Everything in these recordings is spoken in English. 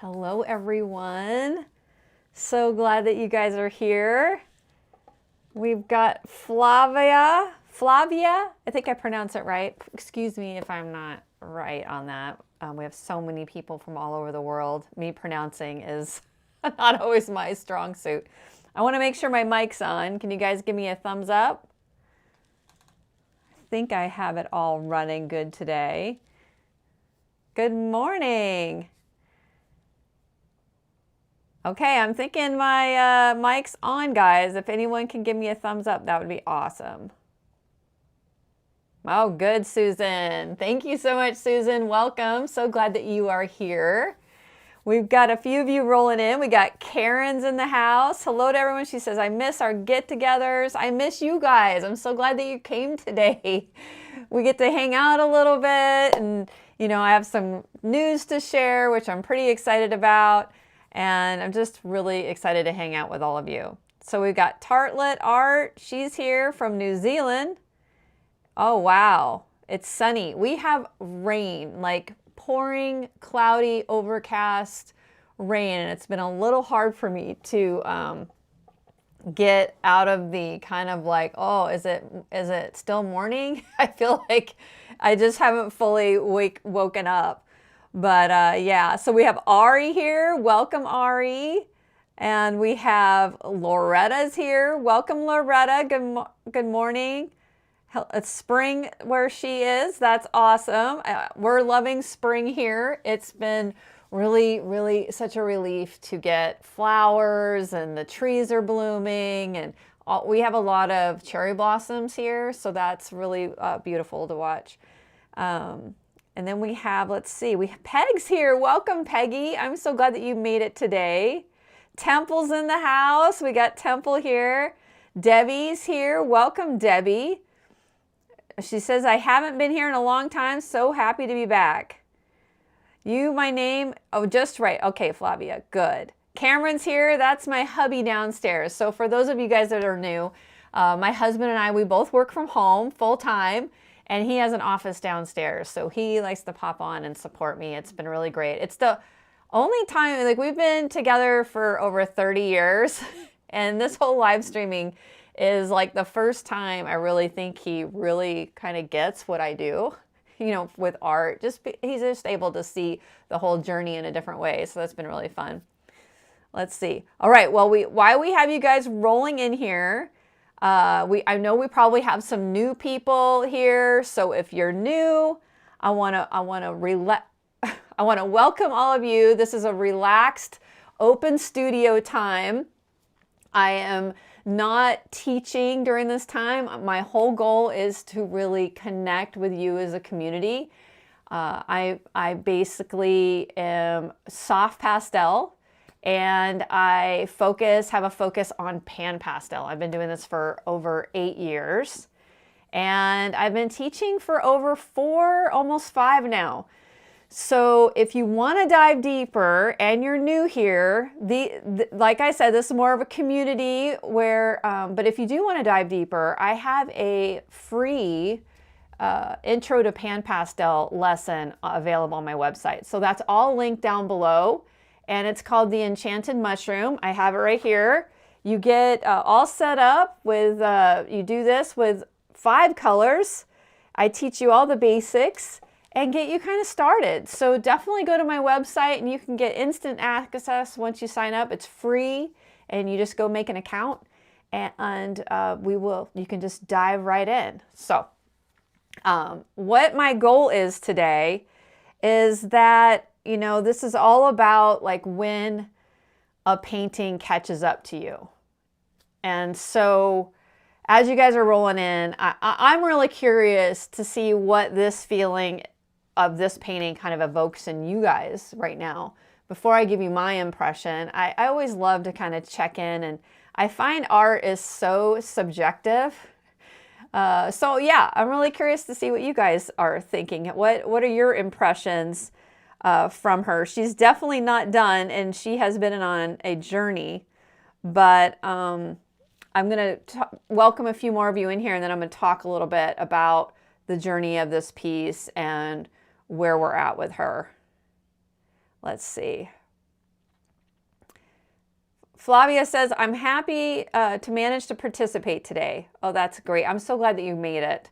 Hello everyone. So glad that you guys are here. We've got Flavia, I think I pronounced it right. Excuse me if I'm not right on that. We have so many people from all over the world. Me pronouncing is not always my strong suit. I want to make sure my mic's on. Can you guys give me a thumbs up? I think I have it all running good today. Good morning. Okay, I'm thinking my mic's on, guys. If anyone can give me a thumbs up, that would be awesome. Oh, good, Susan. Thank you so much, Susan. Welcome. So glad that you are here. We've got a few of you rolling in. We got Karen's in the house. Hello to everyone. She says, I miss our get-togethers. I miss you guys. I'm so glad that you came today. We get to hang out a little bit, and I have some news to share, which I'm pretty excited about. And I'm just really excited to hang out with all of you. So we've got Tartlet Art. She's here from New Zealand. Oh, wow. It's sunny. We have rain, like pouring, cloudy, overcast rain. And it's been a little hard for me to get out of the kind of like, oh, is it still morning? I feel like I just haven't fully woken up. But yeah, so we have Ari here. Welcome, Ari. And we have Loretta's here. Welcome, Loretta. Good morning. It's spring where she is. That's awesome. We're loving spring here. It's been really, really such a relief to get flowers, and the trees are blooming, and we have a lot of cherry blossoms here. So that's really beautiful to watch. And then we have, let's see, we have Peg's here. Welcome, Peggy. I'm so glad that you made it today. Temple's in the house. We got Temple here. Debbie's here. Welcome, Debbie. She says, I haven't been here in a long time. So happy to be back. My name, oh, just right. Okay, Flavia, good. Cameron's here. That's my hubby downstairs. So for those of you guys that are new, my husband and I, we both work from home full time. And he has an office downstairs, so he likes to pop on and support me. It's been really great. It's the only time, like, we've been together for over 30 years, and this whole live streaming is like the first time I really think he really kind of gets what I do, with art. He's just able to see the whole journey in a different way, so that's been really fun. Let's see. All right, well, while we have you guys rolling in here, I know we probably have some new people here, so if you're new, I want to welcome all of you. This is a relaxed, open studio time. I am not teaching during this time. My whole goal is to really connect with you as a community. I basically am soft pastel. And I have a focus on PanPastel. I've been doing this for over 8 years. And I've been teaching for over 4, almost 5 now. So if you want to dive deeper and you're new here, like I said, this is more of a community where, but if you do want to dive deeper, I have a free intro to PanPastel lesson available on my website. So that's all linked down below. And it's called the Enchanted Mushroom. I have it right here. You get all set up with, you do this with 5 colors. I teach you all the basics and get you kind of started. So definitely go to my website and you can get instant access once you sign up. It's free and you just go make an account and you can just dive right in. So what my goal is today is that this is all about like when a painting catches up to you. And so as you guys are rolling in, I'm really curious to see what this feeling of this painting kind of evokes in you guys right now. Before I give you my impression, I always love to kind of check in, and I find art is so subjective. So yeah, I'm really curious to see what you guys are thinking. What are your impressions from her? She's definitely not done, and she has been on a journey, but I'm going to welcome a few more of you in here, and then I'm going to talk a little bit about the journey of this piece and where we're at with her. Let's see. Flavia says, I'm happy to manage to participate today. Oh, that's great. I'm so glad that you made it.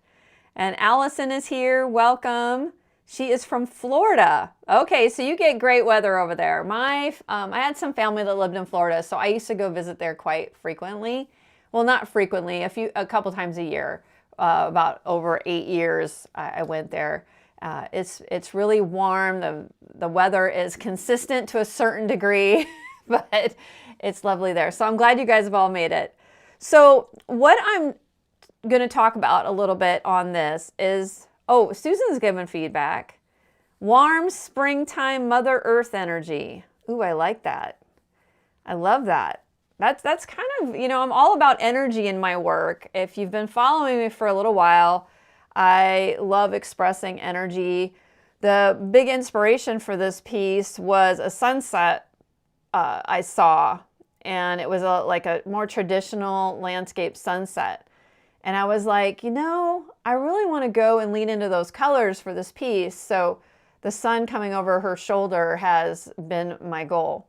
And Allison is here. Welcome. She is from Florida. Okay, so you get great weather over there. I had some family that lived in Florida, so I used to go visit there quite frequently. Well, not frequently, a couple times a year. About over 8 years, I went there. It's really warm. The weather is consistent to a certain degree, but it's lovely there. So I'm glad you guys have all made it. So what I'm going to talk about a little bit on this is, oh, Susan's given feedback. Warm springtime Mother Earth energy. Ooh, I like that. I love that. That's kind of, I'm all about energy in my work. If you've been following me for a little while, I love expressing energy. The big inspiration for this piece was a sunset I saw, and it was like a more traditional landscape sunset. And I was like, I really want to go and lean into those colors for this piece. So the sun coming over her shoulder has been my goal.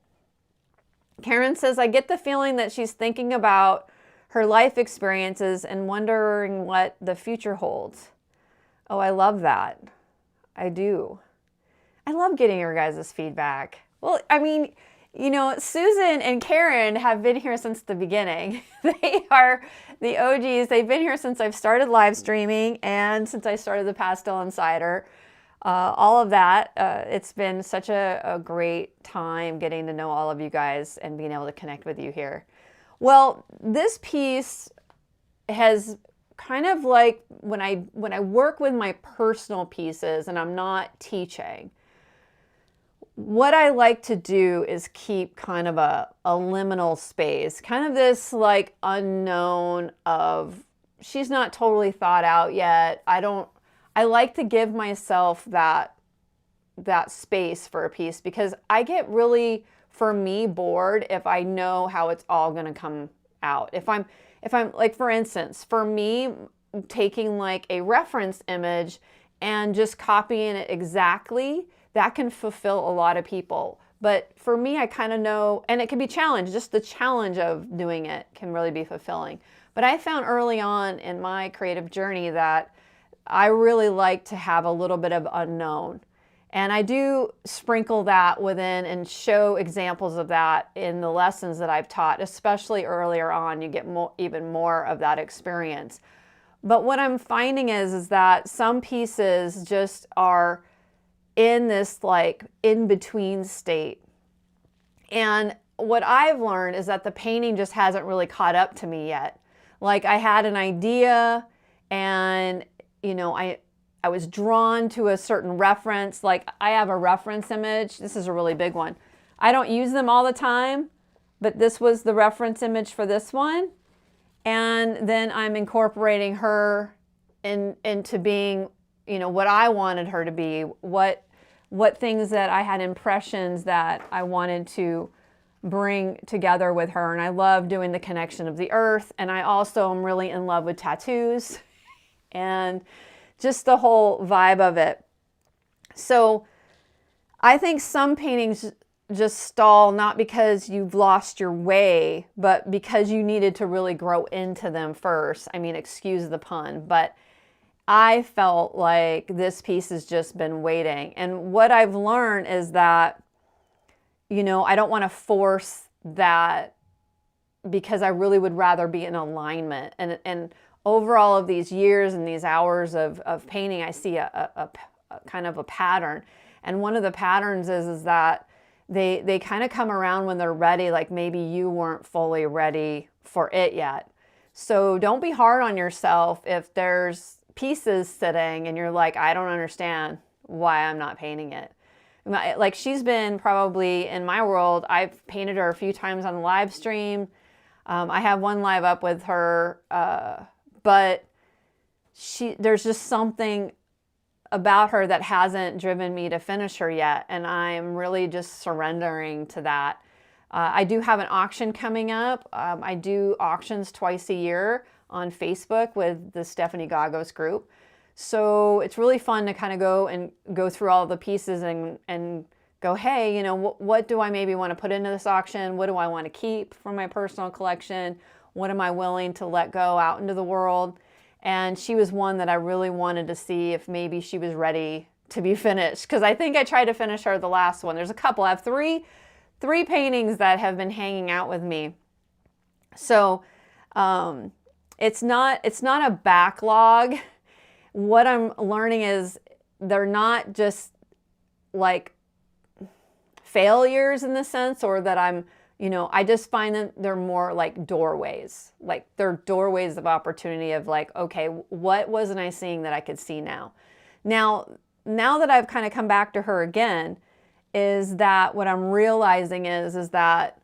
Karen says, I get the feeling that she's thinking about her life experiences and wondering what the future holds. Oh, I love that. I do. I love getting your guys' feedback. Well, Susan and Karen have been here since the beginning. They are the OGs. They've been here since I've started live streaming and since I started the Pastel Insider. All of that. It's been such a great time getting to know all of you guys and being able to connect with you here. Well, this piece has kind of like when I work with my personal pieces and I'm not teaching, what I like to do is keep kind of a liminal space, kind of this like unknown of she's not totally thought out yet. I like to give myself that space for a piece because I get really, for me, bored if I know how it's all going to come out. If I'm like, for instance, for me, taking like a reference image and just copying it exactly, that can fulfill a lot of people. But for me, I kind of know, and it can be challenged. Just the challenge of doing it can really be fulfilling. But I found early on in my creative journey that I really like to have a little bit of unknown. And I do sprinkle that within and show examples of that in the lessons that I've taught, especially earlier on. You get even more of that experience. But what I'm finding is that some pieces just are in this like in-between state. And what I've learned is that the painting just hasn't really caught up to me yet. Like I had an idea and I was drawn to a certain reference. Like I have a reference image. This is a really big one. I don't use them all the time, but this was the reference image for this one. And then I'm incorporating her into being, what I wanted her to be, what things that I had impressions that I wanted to bring together with her. And I love doing the connection of the earth. And I also am really in love with tattoos and just the whole vibe of it. So I think some paintings just stall not because you've lost your way, but because you needed to really grow into them first. I mean, excuse the pun, but I felt like this piece has just been waiting. And what I've learned is that, I don't want to force that because I really would rather be in alignment. And over all of these years and these hours of painting, I see a kind of a pattern. And one of the patterns is that they kind of come around when they're ready, like maybe you weren't fully ready for it yet. So don't be hard on yourself if there's pieces sitting and you're like, I don't understand why I'm not painting it. Like she's been probably in my world, I've painted her a few times on the live stream. I have one live up with her, but there's just something about her that hasn't driven me to finish her yet. And I'm really just surrendering to that. I do have an auction coming up. I do auctions twice a year on Facebook with the Stephanie Gagos group. So it's really fun to kind of go through all the pieces and go, hey, you know, what do I maybe want to put into this auction? What do I want to keep from my personal collection? What am I willing to let go out into the world? And she was one that I really wanted to see if maybe she was ready to be finished, because I think I tried to finish her the last one. There's a couple. I have three paintings that have been hanging out with me. So it's not a backlog. What I'm learning is they're not just like failures in the sense, or that I'm, you know, I just find that they're more like doorways. Like they're doorways of opportunity of like, okay, what wasn't I seeing that I could see now? Now that I've kind of come back to her again, is that what I'm realizing is that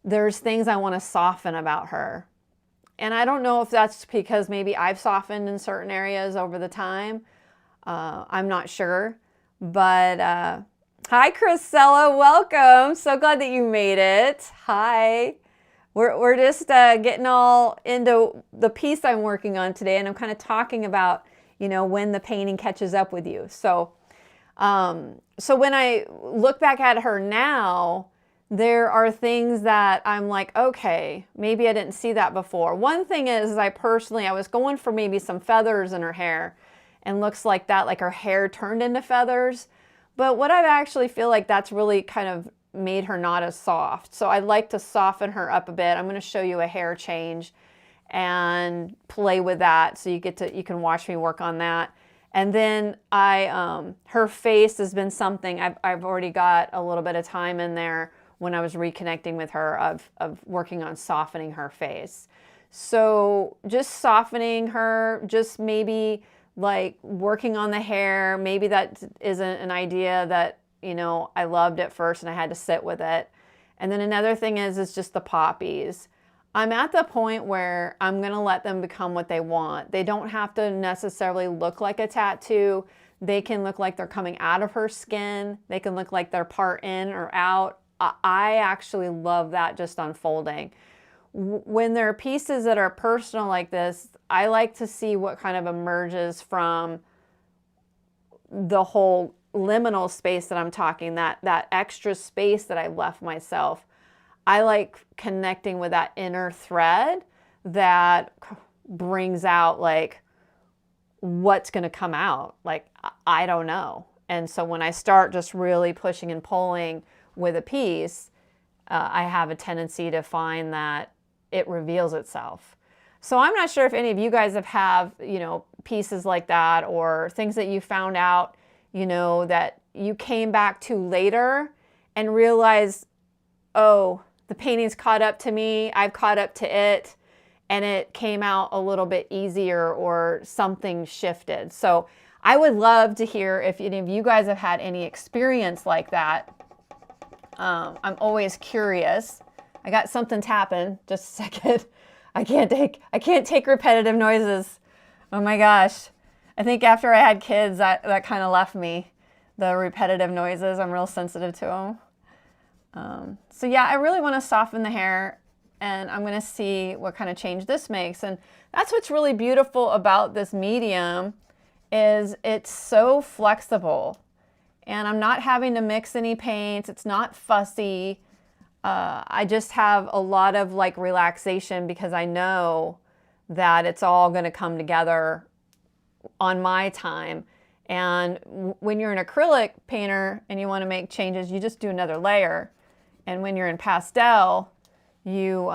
there's things I want to soften about her. And I don't know if that's because maybe I've softened in certain areas over the time. I'm not sure. But hi, Chrisella. Welcome. So glad that you made it. Hi. We're just getting all into the piece I'm working on today. And I'm kind of talking about, you know, when the painting catches up with you. So, so when I look back at her now, there are things that I'm like, okay, maybe I didn't see that before. One thing is I was going for maybe some feathers in her hair, and looks like that, like her hair turned into feathers. But what I actually feel like that's really kind of made her not as soft. So I'd like to soften her up a bit. I'm going to show you a hair change and play with that, so you can watch me work on that. And then her face has been something I've already got a little bit of time in there when I was reconnecting with her of working on softening her face. So just softening her, just maybe like working on the hair. Maybe that isn't an idea that, you know, I loved at first and I had to sit with it. And then another thing is just the poppies. I'm at the point where I'm going to let them become what they want. They don't have to necessarily look like a tattoo. They can look like they're coming out of her skin. They can look like they're part in or out. I actually love that just unfolding. When there are pieces that are personal like this, I like to see what kind of emerges from the whole liminal space that I'm talking, that extra space that I've left myself. I like connecting with that inner thread that brings out like what's going to come out. Like, I don't know. And so when I start just really pushing and pulling with a piece, I have a tendency to find that it reveals itself. So I'm not sure if any of you guys have, you know, pieces like that, or things that you found out, you know, that you came back to later and realized, oh, the painting's caught up to me, I've caught up to it, and it came out a little bit easier, or something shifted. So I would love to hear if any of you guys have had any experience like that. I'm always curious. I got something tapping. Just a second. I can't take repetitive noises. Oh my gosh. I think after I had kids, that kind of left me. The repetitive noises, I'm real sensitive to them. So yeah, I really want to soften the hair, and I'm going to see what kind of change this makes. And that's what's really beautiful about this medium, is it's so flexible. And I'm not having to mix any paints. It's not fussy. I just have a lot of like relaxation, because I know that it's all going to come together on my time. And when you're an acrylic painter and you want to make changes, you just do another layer. And when you're in pastel, you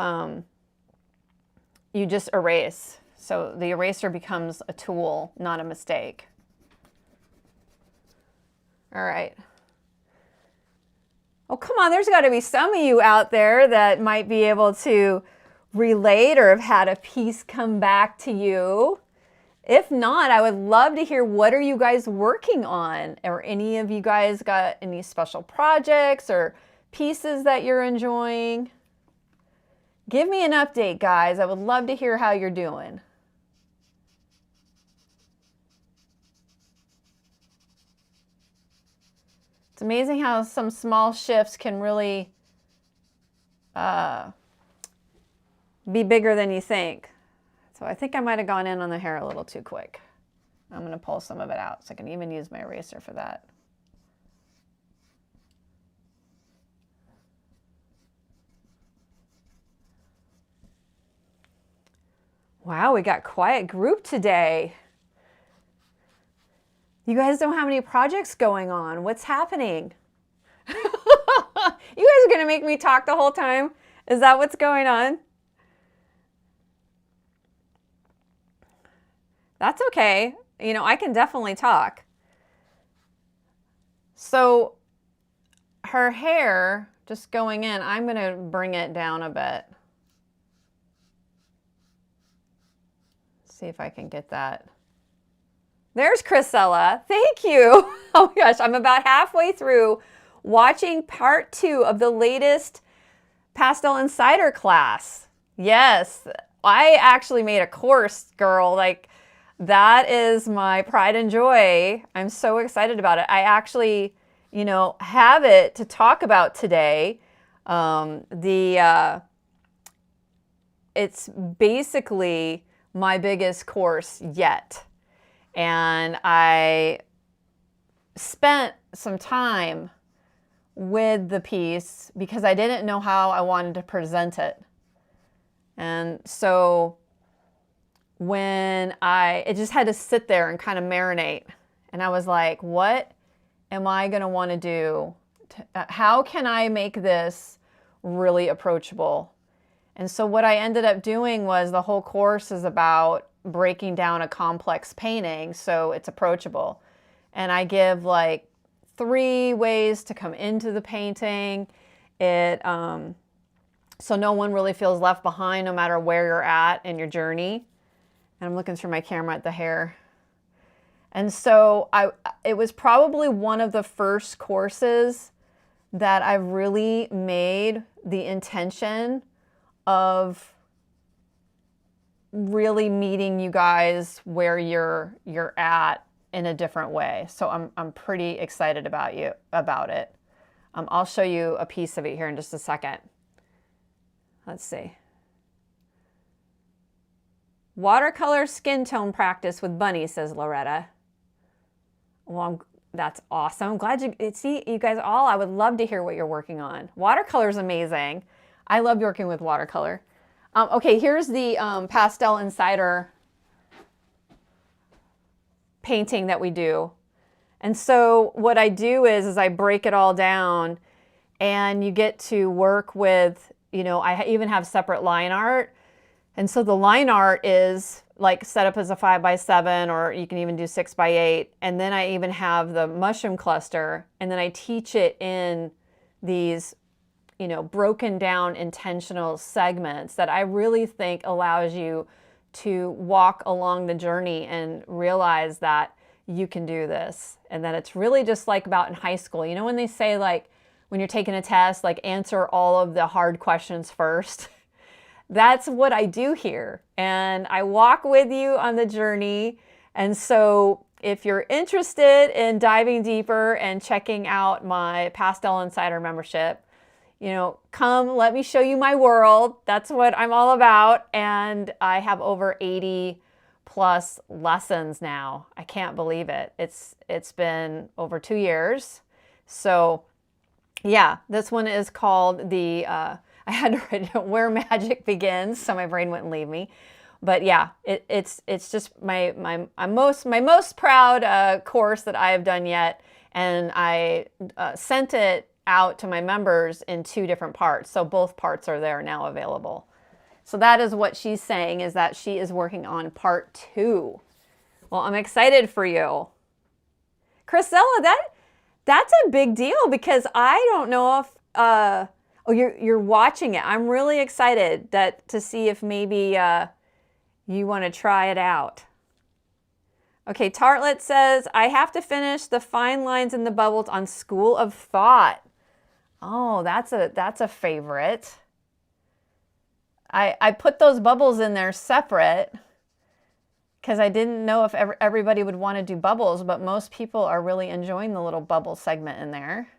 just erase. So the eraser becomes a tool, not a mistake. All right. Oh, come on, there's got to be some of you out there that might be able to relate or have had a piece come back to you. If not, I would love to hear, what are you guys working on? Or any of you guys got any special projects or pieces that you're enjoying? Give me an update, guys. I would love to hear how you're doing. It's amazing how some small shifts can really be bigger than you think. So I think I might have gone in on the hair a little too quick. I'm going to pull some of it out, so I can even use my eraser for that. Wow, we got quiet group today. You guys don't have any projects going on. What's happening? You guys are going to make me talk the whole time? Is that what's going on? That's okay. You know, I can definitely talk. So her hair just going in, I'm going to bring it down a bit. See if I can get that. There's Chrisella. Thank you. Oh my gosh, I'm about halfway through watching part 2 of the latest Pastel Insider class. Yes, I actually made a course, girl. Like, that is my pride and joy. I'm so excited about it. I actually, you know, have it to talk about today. It's basically my biggest course yet. And I spent some time with the piece because I didn't know how I wanted to present it. And so it just had to sit there and kind of marinate. And I was like, what am I going to want to do? How can I make this really approachable? And so what I ended up doing was the whole course is about breaking down a complex painting so it's approachable. And I give like 3 ways to come into the painting. So no one really feels left behind no matter where you're at in your journey. And I'm looking through my camera at the hair. And so it was probably one of the first courses that I really made the intention of really meeting you guys where you're at in a different way. So I'm pretty excited about it. I'll show you a piece of it here in just a second. Let's see. Watercolor skin tone practice with Bunny, says Loretta. Well, that's awesome. I'm glad you see you guys all. I would love to hear what you're working on. Watercolor is amazing. I love working with watercolor. Okay, here's the Pastel Insider painting that we do. And so what I do is I break it all down, and you get to work with, you know, I even have separate line art. And so the line art is like set up as a 5x7, or you can even do 6x8. And then I even have the mushroom cluster, and then I teach it in these, you know, broken down intentional segments that I really think allows you to walk along the journey and realize that you can do this. And that it's really just like about in high school. You know, when they say, like, when you're taking a test, like, answer all of the hard questions first. That's what I do here. And I walk with you on the journey. And so if you're interested in diving deeper and checking out my Pastel Insider membership, you know, come, let me show you my world. That's what I'm all about. And I have over 80 plus lessons now. I can't believe it. It's been over 2 years. So yeah, this one is called the, I had to write down Where Magic Begins, so my brain wouldn't leave me. But yeah, it's just my most proud course that I have done yet. And I sent it out to my members in 2 different parts. So both parts are there now available. So that is what she's saying, is that she is working on part 2. Well, I'm excited for you. Chrisella, that's a big deal, because I don't know if, oh, you're watching it. I'm really excited to see if maybe you want to try it out. Okay, Tartlet says, I have to finish the fine lines and the bubbles on School of Thought. Oh, that's a favorite. I put those bubbles in there separate because I didn't know if everybody would want to do bubbles, but most people are really enjoying the little bubble segment in there.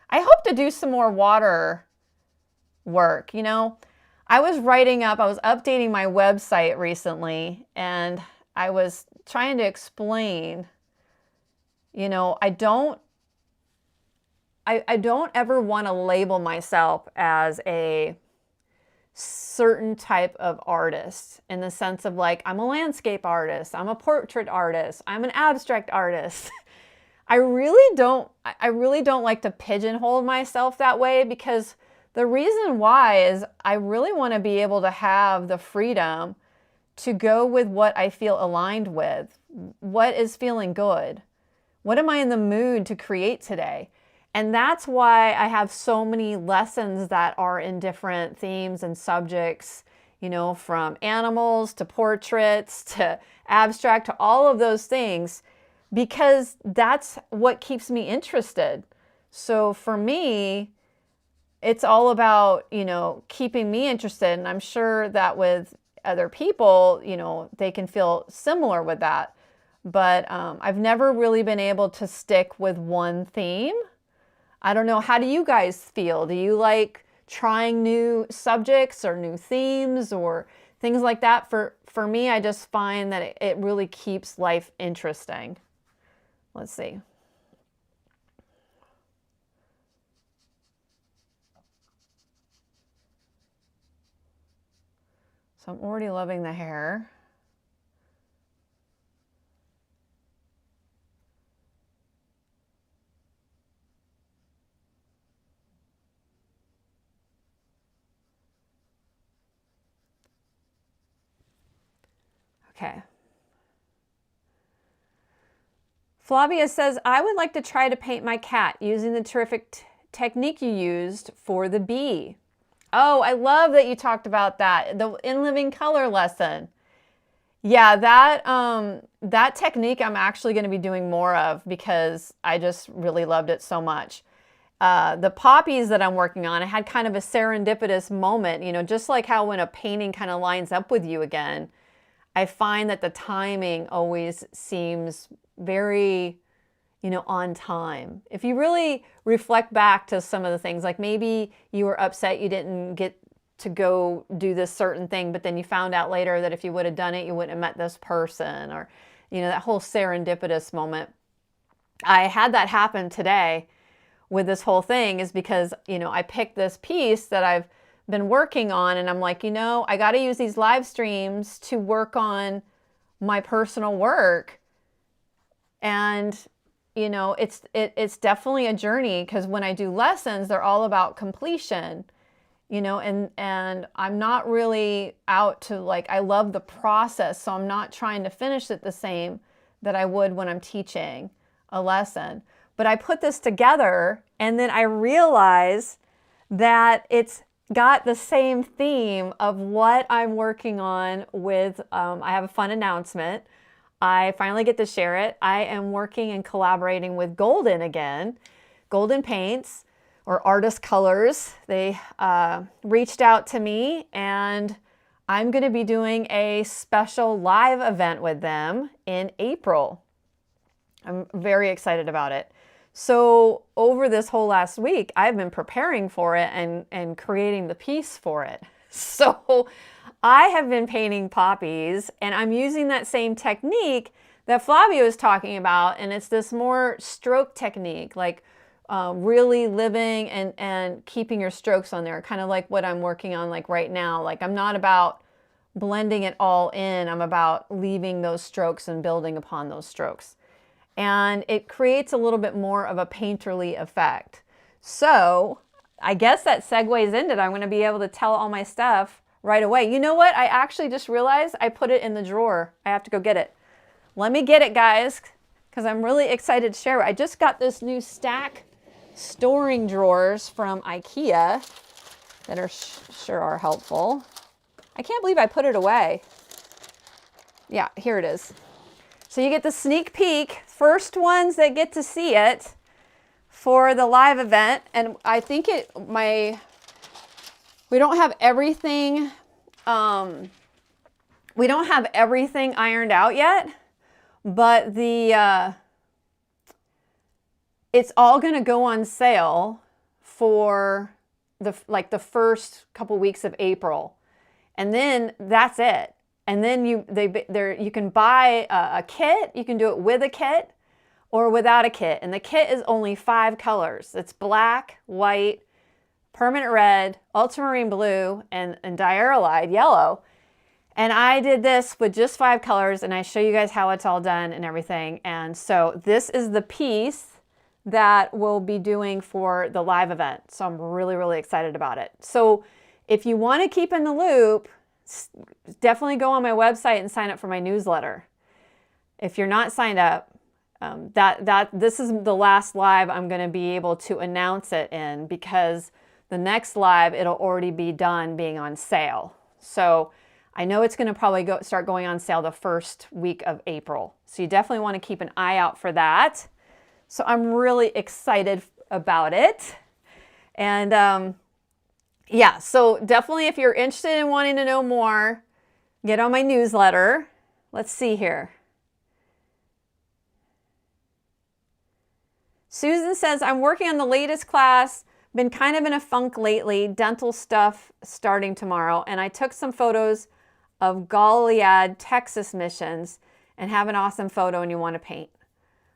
I hope to do some more water work. You know, I was updating my website recently, and I was trying to explain, you know, I don't ever want to label myself as a certain type of artist, in the sense of like, I'm a landscape artist, I'm a portrait artist, I'm an abstract artist. I really don't like to pigeonhole myself that way, because the reason why is I really want to be able to have the freedom to go with what I feel aligned with, what is feeling good, what am I in the mood to create today. And that's why I have so many lessons that are in different themes and subjects, you know, from animals to portraits to abstract to all of those things, because that's what keeps me interested. So for me, it's all about, you know, keeping me interested. And I'm sure that with other people, you know, they can feel similar with that. But I've never really been able to stick with one theme. I don't know. How do you guys feel? Do you like trying new subjects or new themes or things like that? For me, I just find that it really keeps life interesting. Let's see. So I'm already loving the hair. Okay. Flavia says, I would like to try to paint my cat using the terrific technique you used for the bee. Oh, I love that you talked about that, the in living color lesson. Yeah, that technique I'm actually going to be doing more of, because I just really loved it so much. The poppies that I'm working on, I had kind of a serendipitous moment, you know, just like how when a painting kind of lines up with you again, I find that the timing always seems very, you know, on time. If you really reflect back to some of the things, like maybe you were upset you didn't get to go do this certain thing, but then you found out later that if you would have done it, you wouldn't have met this person, or, you know, that whole serendipitous moment. I had that happen today with this whole thing, is because, you know, I picked this piece that I've been working on, and I'm like, you know, I got to use these live streams to work on my personal work. And, you know, it's definitely a journey, because when I do lessons, they're all about completion, you know, and I'm not really out to, like, I love the process, so I'm not trying to finish it the same that I would when I'm teaching a lesson. But I put this together, and then I realize that it's got the same theme of what I'm working on with, I have a fun announcement. I finally get to share it. I am working and collaborating with Golden again, Golden Paints, or Artist Colors. They reached out to me, and I'm going to be doing a special live event with them in April. I'm very excited about it. So over this whole last week, I've been preparing for it and creating the piece for it. So I have been painting poppies, and I'm using that same technique that Flavia was talking about, and it's this more stroke technique, like really living and keeping your strokes on there, kind of like what I'm working on like right now. Like, I'm not about blending it all in, I'm about leaving those strokes and building upon those strokes. And it creates a little bit more of a painterly effect. So I guess that segues into it. I'm going to be able to tell all my stuff right away. You know what? I actually just realized I put it in the drawer. I have to go get it. Let me get it, guys, because I'm really excited to share it. I just got this new stack storing drawers from IKEA that are sure are helpful. I can't believe I put it away. Yeah, here it is. So you get the sneak peek, first ones that get to see it for the live event. And I think we don't have everything, we don't have everything ironed out yet, but it's all gonna go on sale for the first couple weeks of April. And then that's it. And then you can buy a kit. You can do it with a kit or without a kit. And the kit is only 5 colors. It's black, white, permanent red, ultramarine blue, and diarylide yellow. And I did this with just 5 colors, and I show you guys how it's all done and everything. And so this is the piece that we'll be doing for the live event. So I'm really, really excited about it. So if you want to keep in the loop, definitely go on my website and sign up for my newsletter. If you're not signed up, this is the last live I'm going to be able to announce it in, because the next live, it'll already be done being on sale. So I know it's going to probably start going on sale the first week of April. So you definitely want to keep an eye out for that. So I'm really excited about it. And yeah, so definitely if you're interested in wanting to know more, get on my newsletter. Let's see here. Susan says, I'm working on the latest class. Been kind of in a funk lately. Dental stuff starting tomorrow. And I took some photos of Goliad, Texas missions, and have an awesome photo and you want to paint.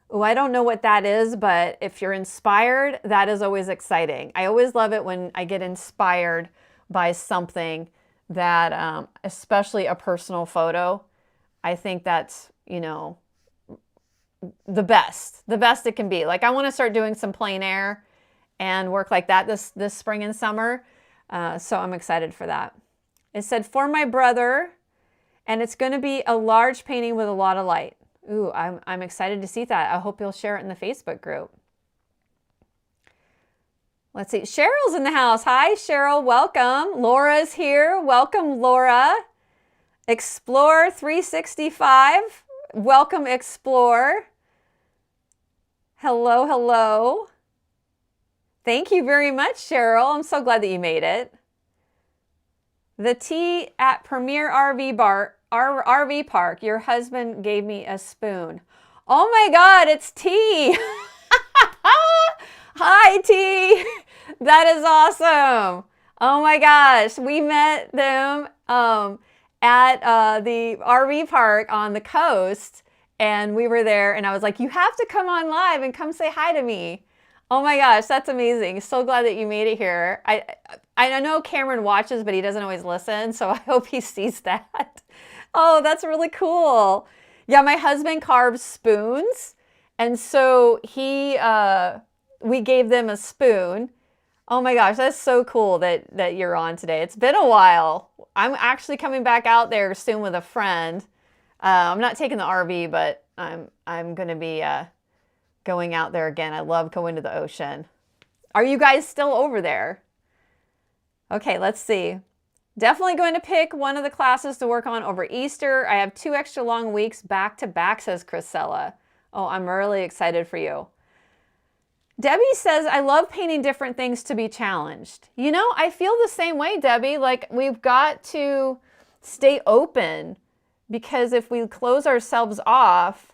Oh, I don't know what that is, but if you're inspired, that is always exciting. I always love it when I get inspired by something that, especially a personal photo. I think that's, you know, the best it can be. Like, I want to start doing some plein air and work like that this spring and summer. So I'm excited for that. It said, for my brother, and it's going to be a large painting with a lot of light. Ooh, I'm excited to see that. I hope you'll share it in the Facebook group. Let's see. Cheryl's in the house. Hi, Cheryl. Welcome. Laura's here. Welcome, Laura. Explore 365. Welcome, Explore. Hello, hello. Thank you very much, Cheryl. I'm so glad that you made it. The tea at Premier RV Park. Your husband gave me a spoon. Oh my God, it's T. Hi, T. That is awesome. Oh my gosh, we met them at the RV park on the coast, and we were there, and I was like, you have to come on live and come say hi to me. Oh my gosh, that's amazing. So glad that you made it here. I know Cameron watches, but he doesn't always listen, so I hope he sees that. Oh, that's really cool. Yeah, my husband carves spoons, and so we gave them a spoon. Oh my gosh, that's so cool that you're on today. It's been a while. I'm actually coming back out there soon with a friend. I'm not taking the RV, but I'm going to be going out there again. I love going to the ocean. Are you guys still over there? Okay, let's see. Definitely going to pick one of the classes to work on over Easter. I have 2 extra long weeks back to back, says Chrisella. Oh, I'm really excited for you. Debbie says, I love painting different things to be challenged. You know, I feel the same way, Debbie. Like, we've got to stay open, because if we close ourselves off,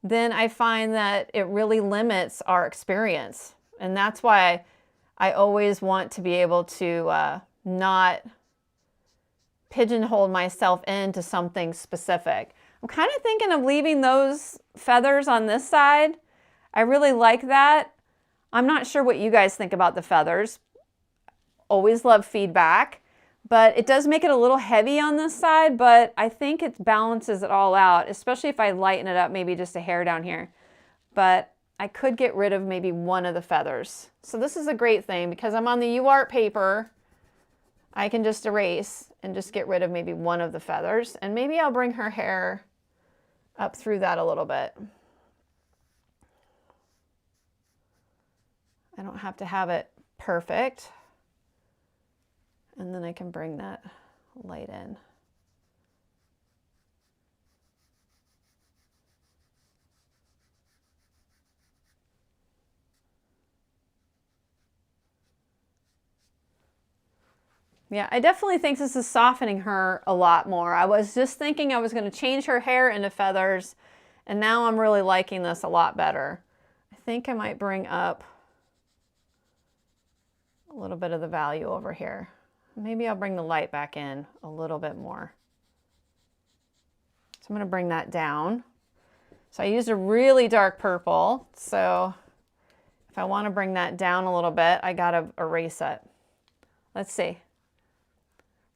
then I find that it really limits our experience. And that's why I always want to be able to not pigeonhole myself into something specific. I'm kind of thinking of leaving those feathers on this side. I really like that. I'm not sure what you guys think about the feathers. Always love feedback, but it does make it a little heavy on this side, but I think it balances it all out, especially if I lighten it up, maybe just a hair down here. But I could get rid of maybe one of the feathers. So this is a great thing, because I'm on the UART paper. I can just erase and just get rid of maybe one of the feathers, and maybe I'll bring her hair up through that a little bit. I don't have to have it perfect. And then I can bring that light in. Yeah, I definitely think this is softening her a lot more. I was just thinking I was going to change her hair into feathers, and now I'm really liking this a lot better. I think I might bring up a little bit of the value over here. Maybe I'll bring the light back in a little bit more. So I'm going to bring that down. So I used a really dark purple. So if I want to bring that down a little bit, I got to erase it. Let's see.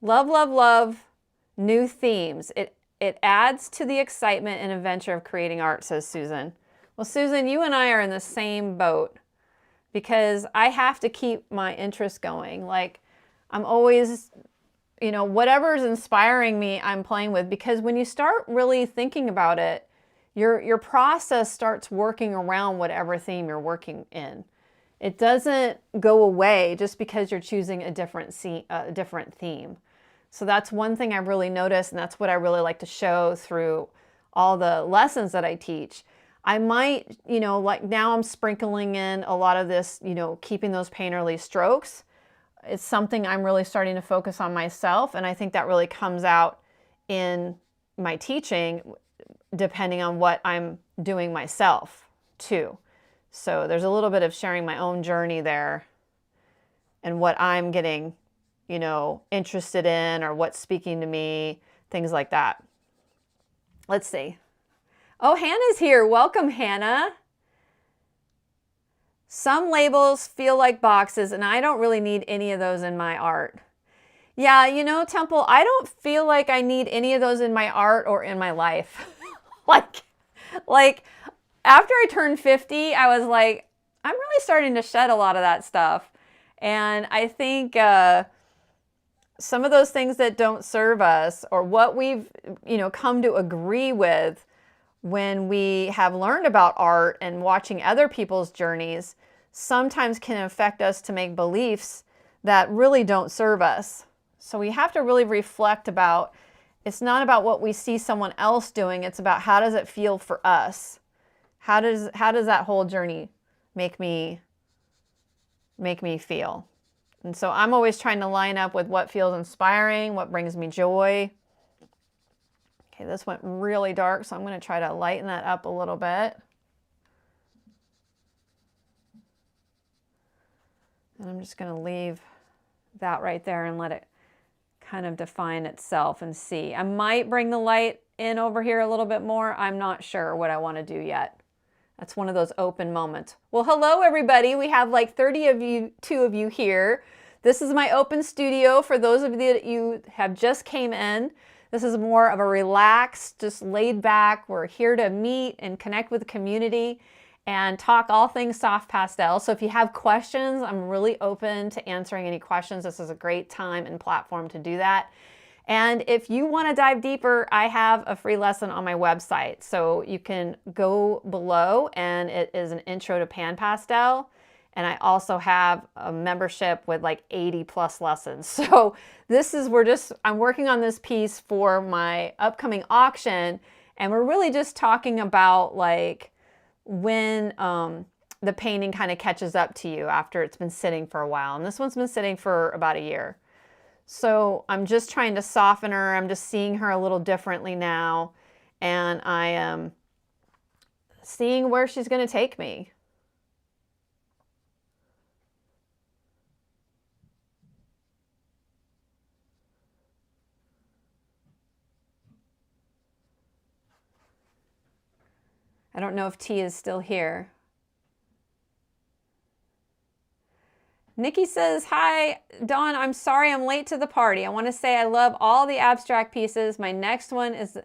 Love, love, love new themes. It adds to the excitement and adventure of creating art, says Susan. Well, Susan, you and I are in the same boat because I have to keep my interest going. Like, I'm always, you know, whatever's inspiring me, I'm playing with, because when you start really thinking about it, your process starts working around whatever theme you're working in. It doesn't go away just because you're choosing a different theme. So that's one thing I really noticed, and that's what I really like to show through all the lessons that I teach. I might, you know, like now I'm sprinkling in a lot of this, you know, keeping those painterly strokes. It's something I'm really starting to focus on myself, and I think that really comes out in my teaching depending on what I'm doing myself too. So there's a little bit of sharing my own journey there and what I'm getting, you know, interested in or what's speaking to me, things like that. Let's see. Oh, Hannah's here. Welcome, Hannah. Some labels feel like boxes, and I don't really need any of those in my art. Yeah, you know, Temple, I don't feel like I need any of those in my art or in my life. like after I turned 50, I was like, I'm really starting to shed a lot of that stuff. And I think some of those things that don't serve us, or what we've, you know, come to agree with when we have learned about art and watching other people's journeys, sometimes can affect us to make beliefs that really don't serve us. So we have to really reflect about, it's not about what we see someone else doing, it's about how does it feel for us? How does that whole journey make me feel? And so I'm always trying to line up with what feels inspiring, what brings me joy. Okay, this went really dark, so I'm going to try to lighten that up a little bit. And I'm just going to leave that right there and let it kind of define itself and see. I might bring the light in over here a little bit more. I'm not sure what I want to do yet. That's one of those open moments. Well, hello everybody. We have like 32 of you here. This is my open studio for those of you that you have just came in. This is more of a relaxed, just laid back. We're here to meet and connect with the community and talk all things soft pastel. So if you have questions, I'm really open to answering any questions. This is a great time and platform to do that. And if you want to dive deeper, I have a free lesson on my website. So you can go below, and it is an intro to PanPastel. And I also have a membership with like 80 plus lessons. So this is, I'm working on this piece for my upcoming auction. And we're really just talking about like when the painting kind of catches up to you after it's been sitting for a while. And this one's been sitting for about a year. So I'm just trying to soften her. I'm just seeing her a little differently now. And I am seeing where she's going to take me. I don't know if T is still here. Nikki says, hi, Dawn, I'm sorry I'm late to the party. I want to say I love all the abstract pieces. My next one is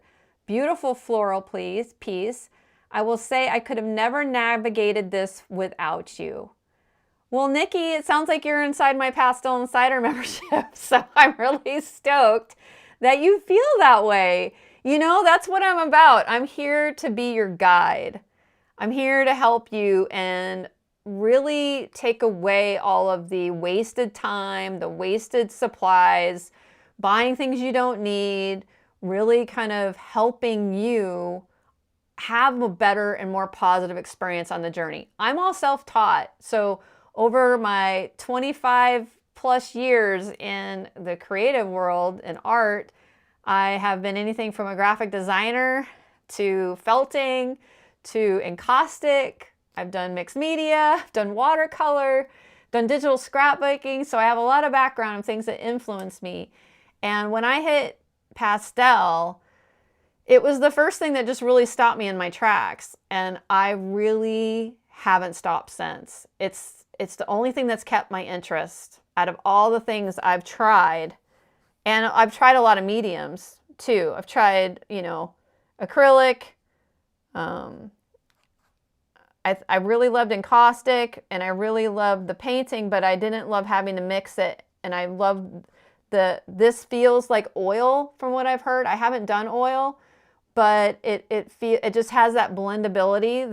beautiful floral piece. I will say I could have never navigated this without you. Well, Nikki, it sounds like you're inside my Pastel Insider membership, so I'm really stoked that you feel that way. You know, that's what I'm about. I'm here to be your guide. I'm here to help you and really take away all of the wasted time, the wasted supplies, buying things you don't need, really kind of helping you have a better and more positive experience on the journey. I'm all self-taught. So over my 25 plus years in the creative world and art, I have been anything from a graphic designer to felting to encaustic. I've done mixed media, I've done watercolor, done digital scrapbooking. So I have a lot of background of things that influence me. And when I hit pastel, it was the first thing that just really stopped me in my tracks. And I really haven't stopped since. it's the only thing that's kept my interest out of all the things I've tried. And I've tried a lot of mediums too. I've tried, you know, acrylic. I really loved encaustic, and I really loved the painting, but I didn't love having to mix it. And I love this feels like oil from what I've heard. I haven't done oil, but it just has that blendability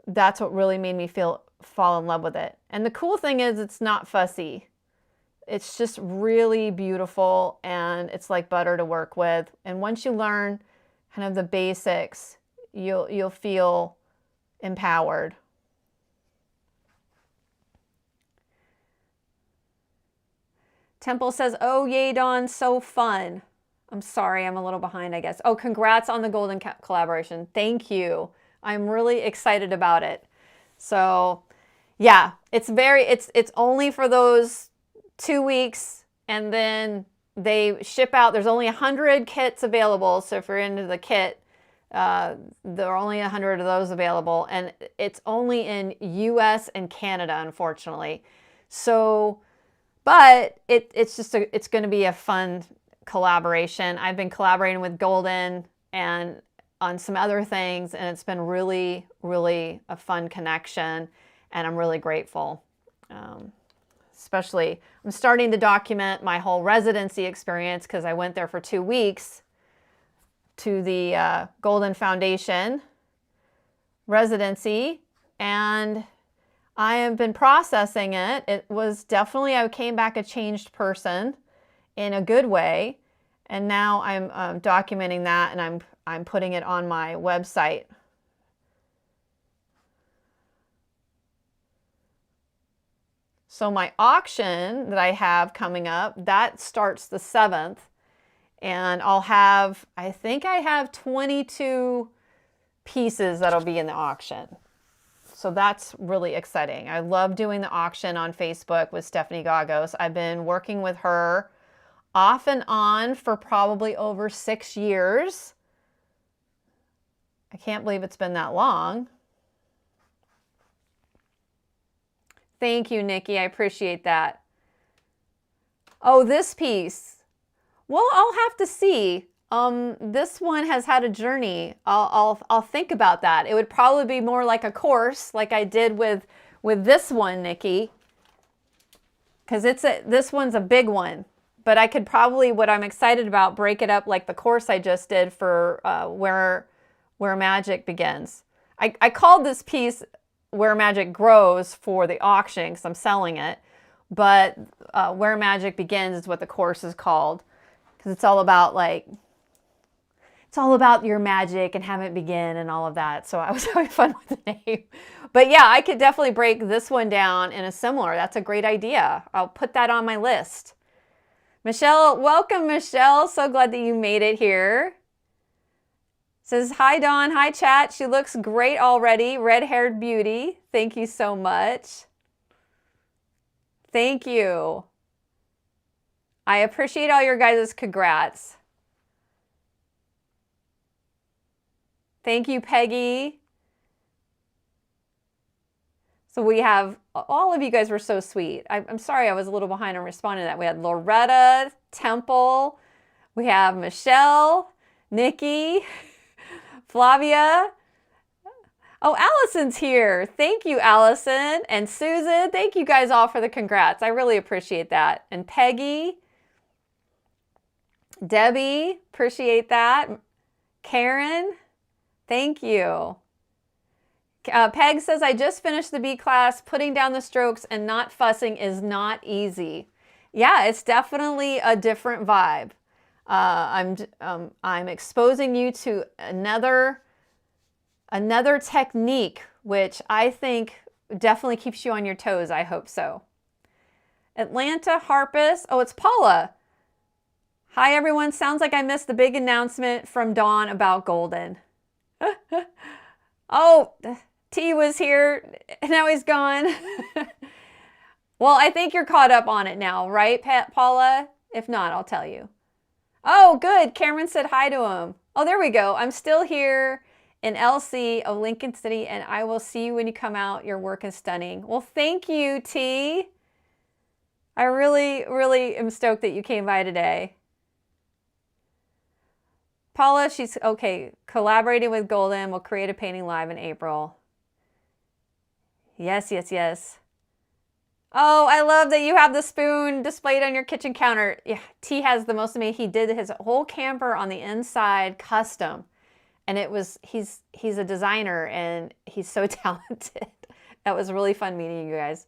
that's what really made me fall in love with it. And the cool thing is it's not fussy. It's just really beautiful, and it's like butter to work with. And once you learn kind of the basics, you'll feel empowered. Temple says, oh, yay, Dawn, so fun. I'm sorry, I'm a little behind, I guess. Oh, congrats on the golden collaboration. Thank you. I'm really excited about it. So yeah, it's only for those 2 weeks, and then they ship out. There's only 100 kits available. So if you're into the kit, there are only 100 of those available, and it's only in US and Canada, unfortunately. So, but it's going to be a fun collaboration. I've been collaborating with Golden and on some other things, and it's been really, really a fun connection, and I'm really grateful. Especially, I'm starting to document my whole residency experience because I went there for 2 weeks to the Golden Foundation residency, and I have been processing it. It was definitely, I came back a changed person in a good way, and now I'm documenting that, and I'm putting it on my website. So my auction that I have coming up, that starts the 7th. And I think I have 22 pieces that'll be in the auction. So that's really exciting. I love doing the auction on Facebook with Stephanie Gagos. I've been working with her off and on for probably over 6 years. I can't believe it's been that long. Thank you, Nikki. I appreciate that. Oh, this piece. Well, I'll have to see. This one has had a journey. I'll think about that. It would probably be more like a course, like I did with this one, Nikki, because this one's a big one. But I could probably, what I'm excited about, break it up like the course I just did for Where Magic Begins. I called this piece Where Magic Grows for the auction because I'm selling it, but Where Magic Begins is what the course is called. Because it's all about your magic and have it begin and all of that. So I was having fun with the name. But yeah, I could definitely break this one down in a similar. That's a great idea. I'll put that on my list. Michelle, welcome, Michelle. So glad that you made it here. Says, hi, Dawn. Hi, chat. She looks great already. Red-haired beauty. Thank you so much. Thank you. I appreciate all your guys' congrats. Thank you, Peggy. So we have, all of you guys were so sweet. I'm sorry I was a little behind on responding to that. We had Loretta, Temple, we have Michelle, Nikki, Flavia. Oh, Allison's here. Thank you, Allison. And Susan, thank you guys all for the congrats. I really appreciate that. And Peggy, Debbie, appreciate that. Karen, thank you. Peg says, I just finished the B class. Putting down the strokes and not fussing is not easy. Yeah, it's definitely a different vibe. I'm exposing you to another technique, which I think definitely keeps you on your toes. I hope so. Atlanta, Harpus. Oh, it's Paula. Hi, everyone. Sounds like I missed the big announcement from Dawn about Golden. Oh, T was here. Now he's gone. Well, I think you're caught up on it now, right, Paula? If not, I'll tell you. Oh, good. Cameron said hi to him. Oh, there we go. I'm still here. in LC of Lincoln City, and I will see you when you come out. Your work is stunning. Well, thank you, T. I really, really am stoked that you came by today. Paula, she's okay. Collaborating with Golden. We'll create a painting live in April. Yes, yes, yes. Oh, I love that you have the spoon displayed on your kitchen counter. Yeah, T has the most amazing. He did his whole camper on the inside custom. And it was, he's a designer and he's so talented. That was really fun meeting you guys.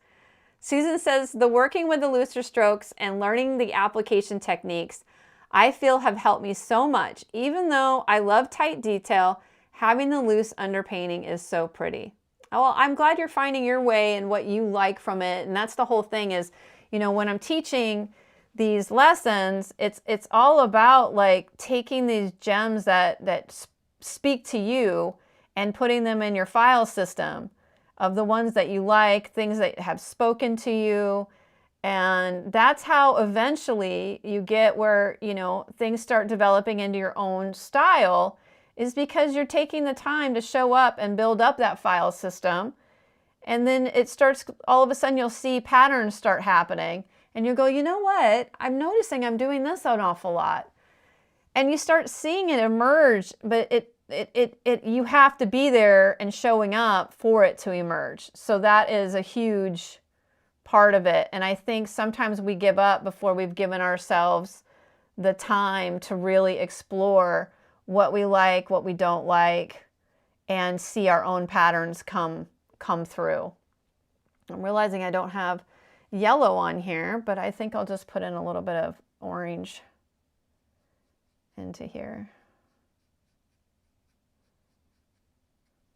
Susan says, the working with the looser strokes and learning the application techniques, I feel have helped me so much. Even though I love tight detail, having the loose underpainting is so pretty. Well, I'm glad you're finding your way and what you like from it. And that's the whole thing is, you know, when I'm teaching these lessons, it's all about like taking these gems that speak to you and putting them in your file system of the ones that you like, things that have spoken to you. And that's how eventually you get where, you know, things start developing into your own style, is because you're taking the time to show up and build up that file system. And then it starts, all of a sudden you'll see patterns start happening and you'll go, you know what? I'm noticing I'm doing this an awful lot. And you start seeing it emerge, but you have to be there and showing up for it to emerge. So that is a huge part of it. And I think sometimes we give up before we've given ourselves the time to really explore what we like, what we don't like, and see our own patterns come through. I'm realizing I don't have yellow on here, but I think I'll just put in a little bit of orange into here.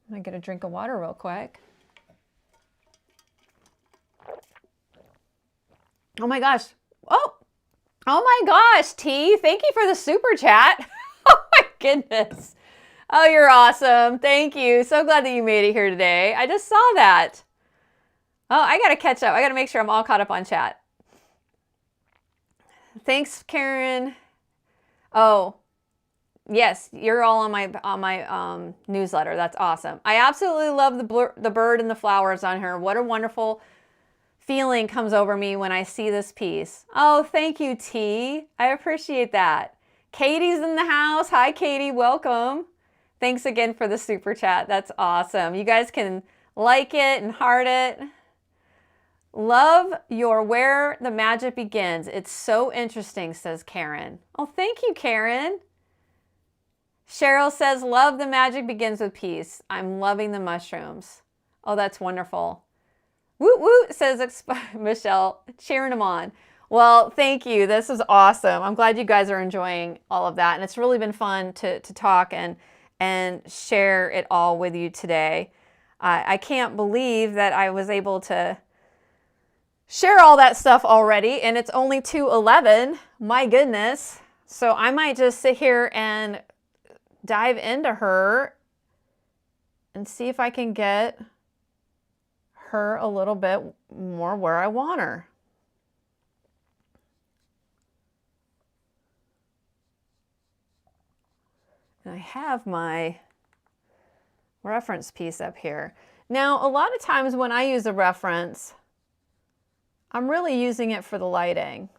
I'm gonna get a drink of water real quick. Oh my gosh. Oh my gosh, T. Thank you for the super chat. Oh my goodness. Oh, you're awesome. Thank you. So glad that you made it here today. I just saw that. Oh, I got to catch up. I got to make sure I'm all caught up on chat. Thanks, Karen. Oh, yes, you're all on my newsletter. That's awesome. I absolutely love the bird and the flowers on her. What a wonderful feeling comes over me when I see this piece. Oh, thank you, T. I appreciate that. Katie's in the house. Hi, Katie. Welcome. Thanks again for the super chat. That's awesome. You guys can like it and heart it. Love your Where the Magic Begins. It's so interesting, says Karen. Oh, thank you, Karen. Cheryl says, love the magic begins with peace. I'm loving the mushrooms. Oh, that's wonderful. Woot woot, says Michelle, cheering them on. Well, thank you. This is awesome. I'm glad you guys are enjoying all of that. And it's really been fun to talk and share it all with you today. I can't believe that I was able to share all that stuff already, and it's only 2:11. My goodness. So I might just sit here and dive into her and see if I can get her a little bit more where I want her. And I have my reference piece up here. Now, a lot of times when I use a reference, I'm really using it for the lighting.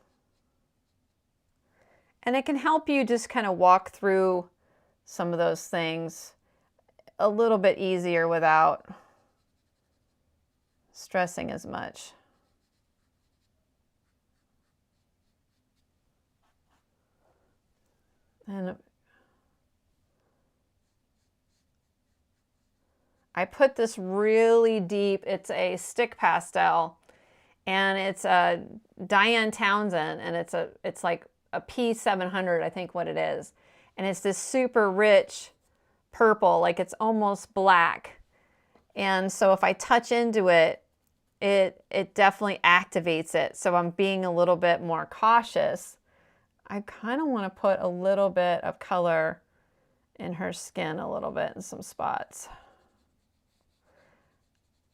And it can help you just kind of walk through some of those things a little bit easier without stressing as much. And I put this really deep. It's a stick pastel, and it's a Diane Townsend, and it's like a P700, I think what it is. And it's this super rich purple, like it's almost black. And so if I touch into it, it definitely activates it. So I'm being a little bit more cautious. I kind of want to put a little bit of color in her skin, a little bit in some spots.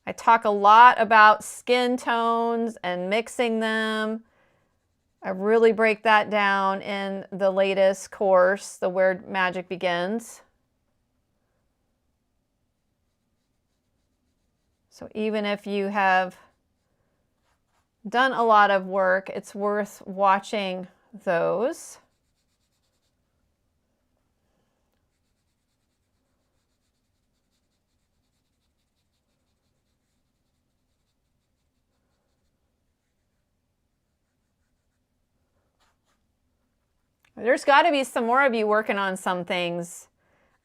I talk a lot about skin tones and mixing them. I really break that down in the latest course, the Where Magic Begins. So even if you have done a lot of work, it's worth watching those. There's got to be some more of you working on some things.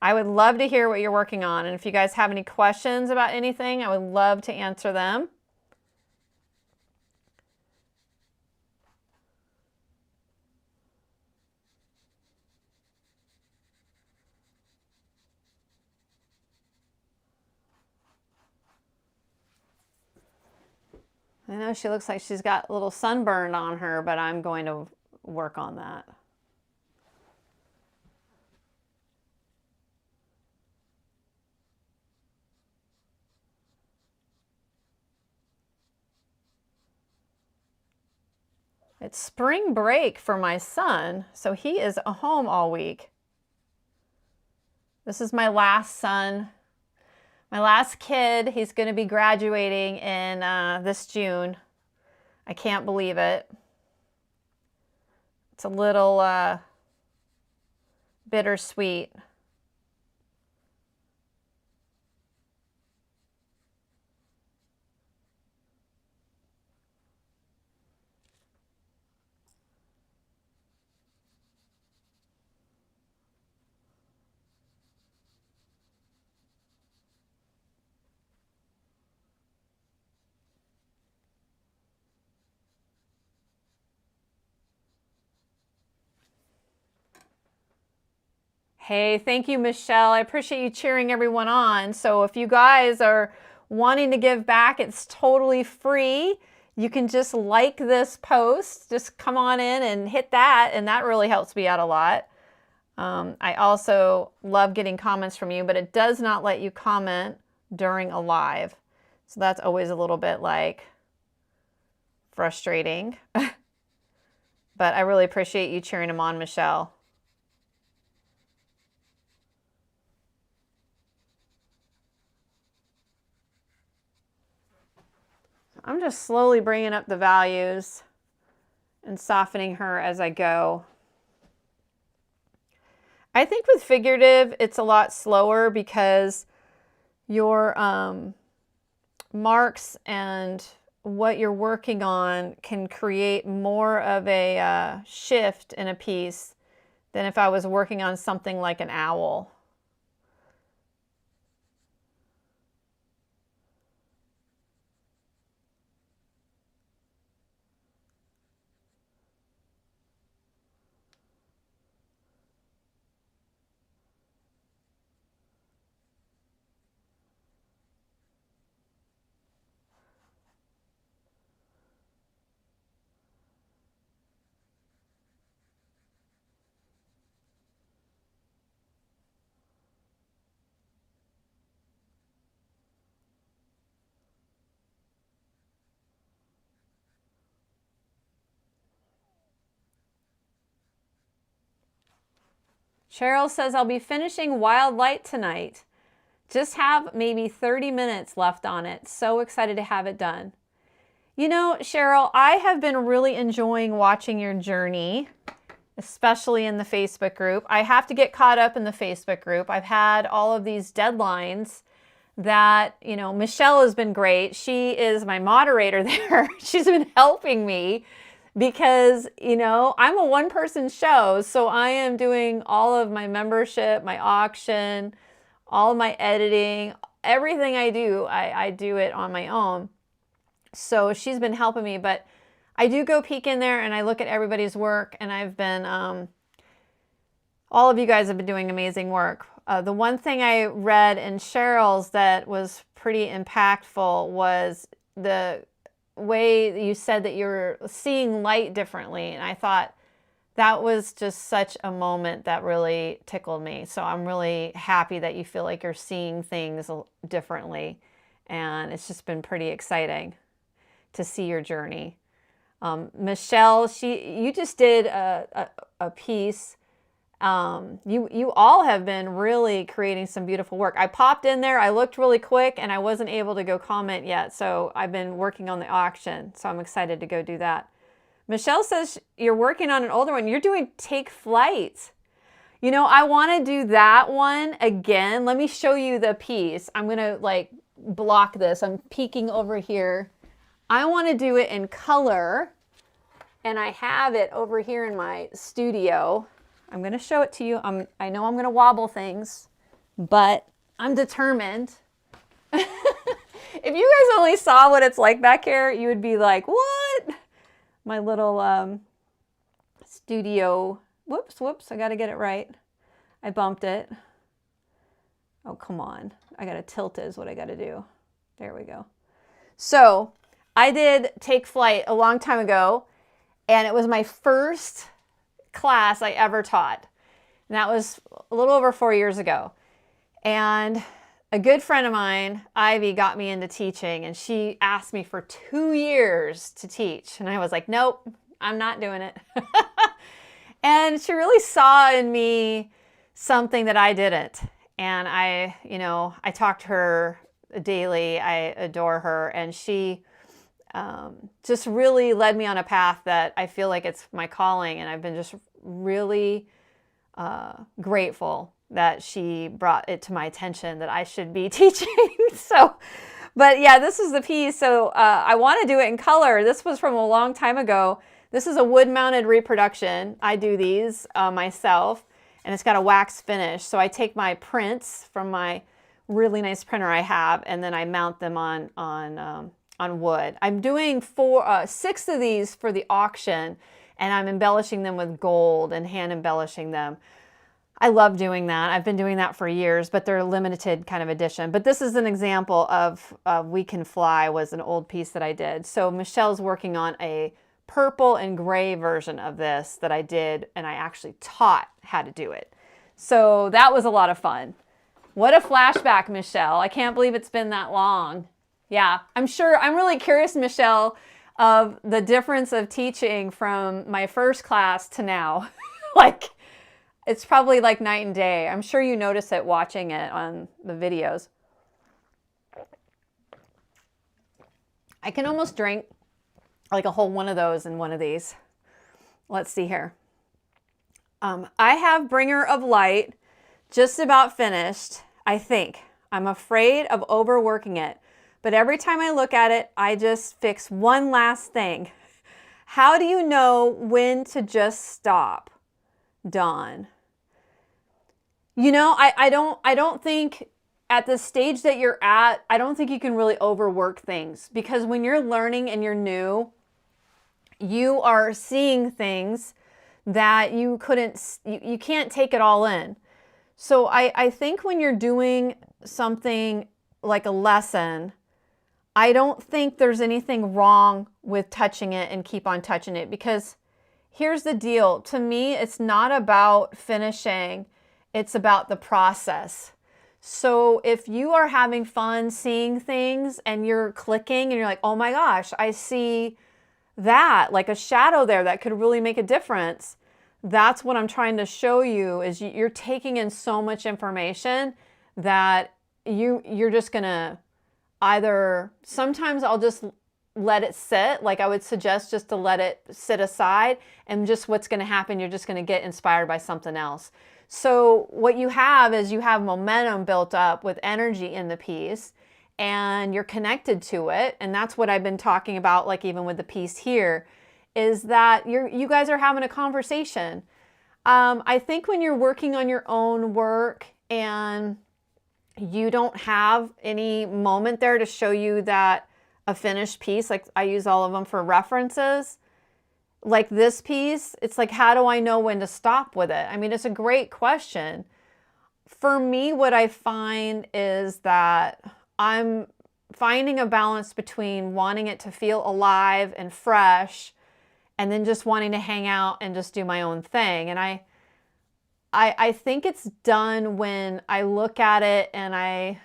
I would love to hear what you're working on. And if you guys have any questions about anything, I would love to answer them. I know she looks like she's got a little sunburn on her, but I'm going to work on that. It's spring break for my son, so he is home all week. This is my last son, my last kid. He's going to be graduating in this June. I can't believe it. It's a little bittersweet. Hey, thank you, Michelle. I appreciate you cheering everyone on. So if you guys are wanting to give back, it's totally free. You can just like this post. Just come on in and hit that, and that really helps me out a lot. I also love getting comments from you, but it does not let you comment during a live. So that's always a little bit like frustrating. But I really appreciate you cheering them on, Michelle. I'm just slowly bringing up the values and softening her as I go. I think with figurative, it's a lot slower because your marks and what you're working on can create more of a shift in a piece than if I was working on something like an owl. Cheryl says, I'll be finishing Wild Light tonight. Just have maybe 30 minutes left on it. So excited to have it done. You know, Cheryl, I have been really enjoying watching your journey, especially in the Facebook group. I have to get caught up in the Facebook group. I've had all of these deadlines that, you know, Michelle has been great. She is my moderator there. She's been helping me because, you know, I'm a one-person show, so I am doing all of my membership, my auction, all of my editing, everything I do, I do it on my own. So she's been helping me, but I do go peek in there and I look at everybody's work, and I've been, all of you guys have been doing amazing work. The one thing I read in Cheryl's that was pretty impactful was the way you said that you're seeing light differently. And I thought that was just such a moment that really tickled me. So I'm really happy that you feel like you're seeing things differently. And it's just been pretty exciting to see your journey. Michelle, you just did a piece You all have been really creating some beautiful work. I popped in there, I looked really quick, and I wasn't able to go comment yet. So I've been working on the auction. So I'm excited to go do that. Michelle says you're working on an older one. You're doing Take Flight. You know, I want to do that one again. Let me show you the piece. I'm going to like block this. I'm peeking over here. I want to do it in color. And I have it over here in my studio. I'm going to show it to you. I know I'm going to wobble things, but I'm determined. If you guys only saw what it's like back here, you would be like, what? My little studio. Whoops, I got to get it right. I bumped it. Oh, come on. I got to tilt it is what I got to do. There we go. So I did Take Flight a long time ago, and it was my first class I ever taught. And that was a little over 4 years ago. And a good friend of mine, Ivy, got me into teaching, and she asked me for 2 years to teach. And I was like, nope, I'm not doing it. And she really saw in me something that I didn't. And I talk to her daily. I adore her. And she just really led me on a path that I feel like it's my calling. And I've been just really grateful that she brought it to my attention that I should be teaching. But yeah, this is the piece. So I want to do it in color. This was from a long time ago. This is a wood-mounted reproduction. I do these myself, and it's got a wax finish. So I take my prints from my really nice printer I have, and then I mount them on wood. I'm doing 6 of these for the auction, and I'm embellishing them with gold and hand embellishing them. I love doing that. I've been doing that for years, but they're a limited kind of edition. But this is an example of We Can Fly was an old piece that I did. So Michelle's working on a purple and gray version of this that I did, and I actually taught how to do it. So that was a lot of fun. What a flashback, Michelle. I can't believe it's been that long. Yeah, I'm really curious, Michelle, of the difference of teaching from my first class to now. Like, it's probably like night and day. I'm sure you notice it watching it on the videos. I can almost drink like a whole one of those in one of these. Let's see here. I have Bringer of Light just about finished, I think. I'm afraid of overworking it, but every time I look at it, I just fix one last thing. How do you know when to just stop? Dawn. You know, I don't think at the stage that you're at, I don't think you can really overwork things, because when you're learning and you're new, you are seeing things that you can't take it all in. So I think when you're doing something like a lesson, I don't think there's anything wrong with touching it and keep on touching it, because here's the deal. To me, it's not about finishing. It's about the process. So if you are having fun seeing things and you're clicking and you're like, oh my gosh, I see that, like a shadow there that could really make a difference. That's what I'm trying to show you, is you're taking in so much information that you're just gonna either, sometimes I'll just let it sit. Like I would suggest just to let it sit aside, and just what's gonna happen, you're just gonna get inspired by something else. So what you have is you have momentum built up with energy in the piece, and you're connected to it. And that's what I've been talking about, like even with the piece here, is that you guys are having a conversation. I think when you're working on your own work and you don't have any moment there to show you that a finished piece, like I use all of them for references, like this piece, it's like, how do I know when to stop with it? I mean, it's a great question. For me, what I find is that I'm finding a balance between wanting it to feel alive and fresh, and then just wanting to hang out and just do my own thing. And I think it's done when I look at it and I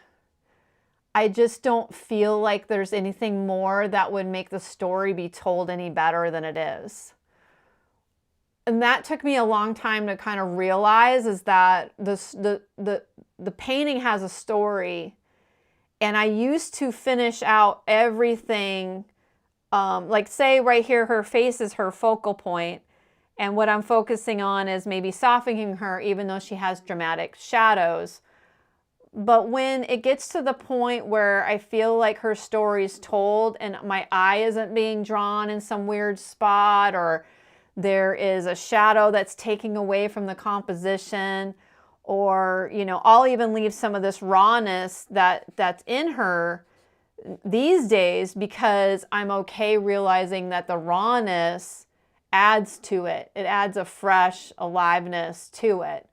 just don't feel like there's anything more that would make the story be told any better than it is. and that took me a long time to kind of realize, is that the painting has a story. And I used to finish out everything, like say right here, her face is her focal point. And what I'm focusing on is maybe softening her, even though she has dramatic shadows. But when it gets to the point where I feel like her story's told and my eye isn't being drawn in some weird spot, or there is a shadow that's taking away from the composition, or, you know, I'll even leave some of this rawness that's in her these days, because I'm okay realizing that the rawness adds to it. It adds a fresh aliveness to it.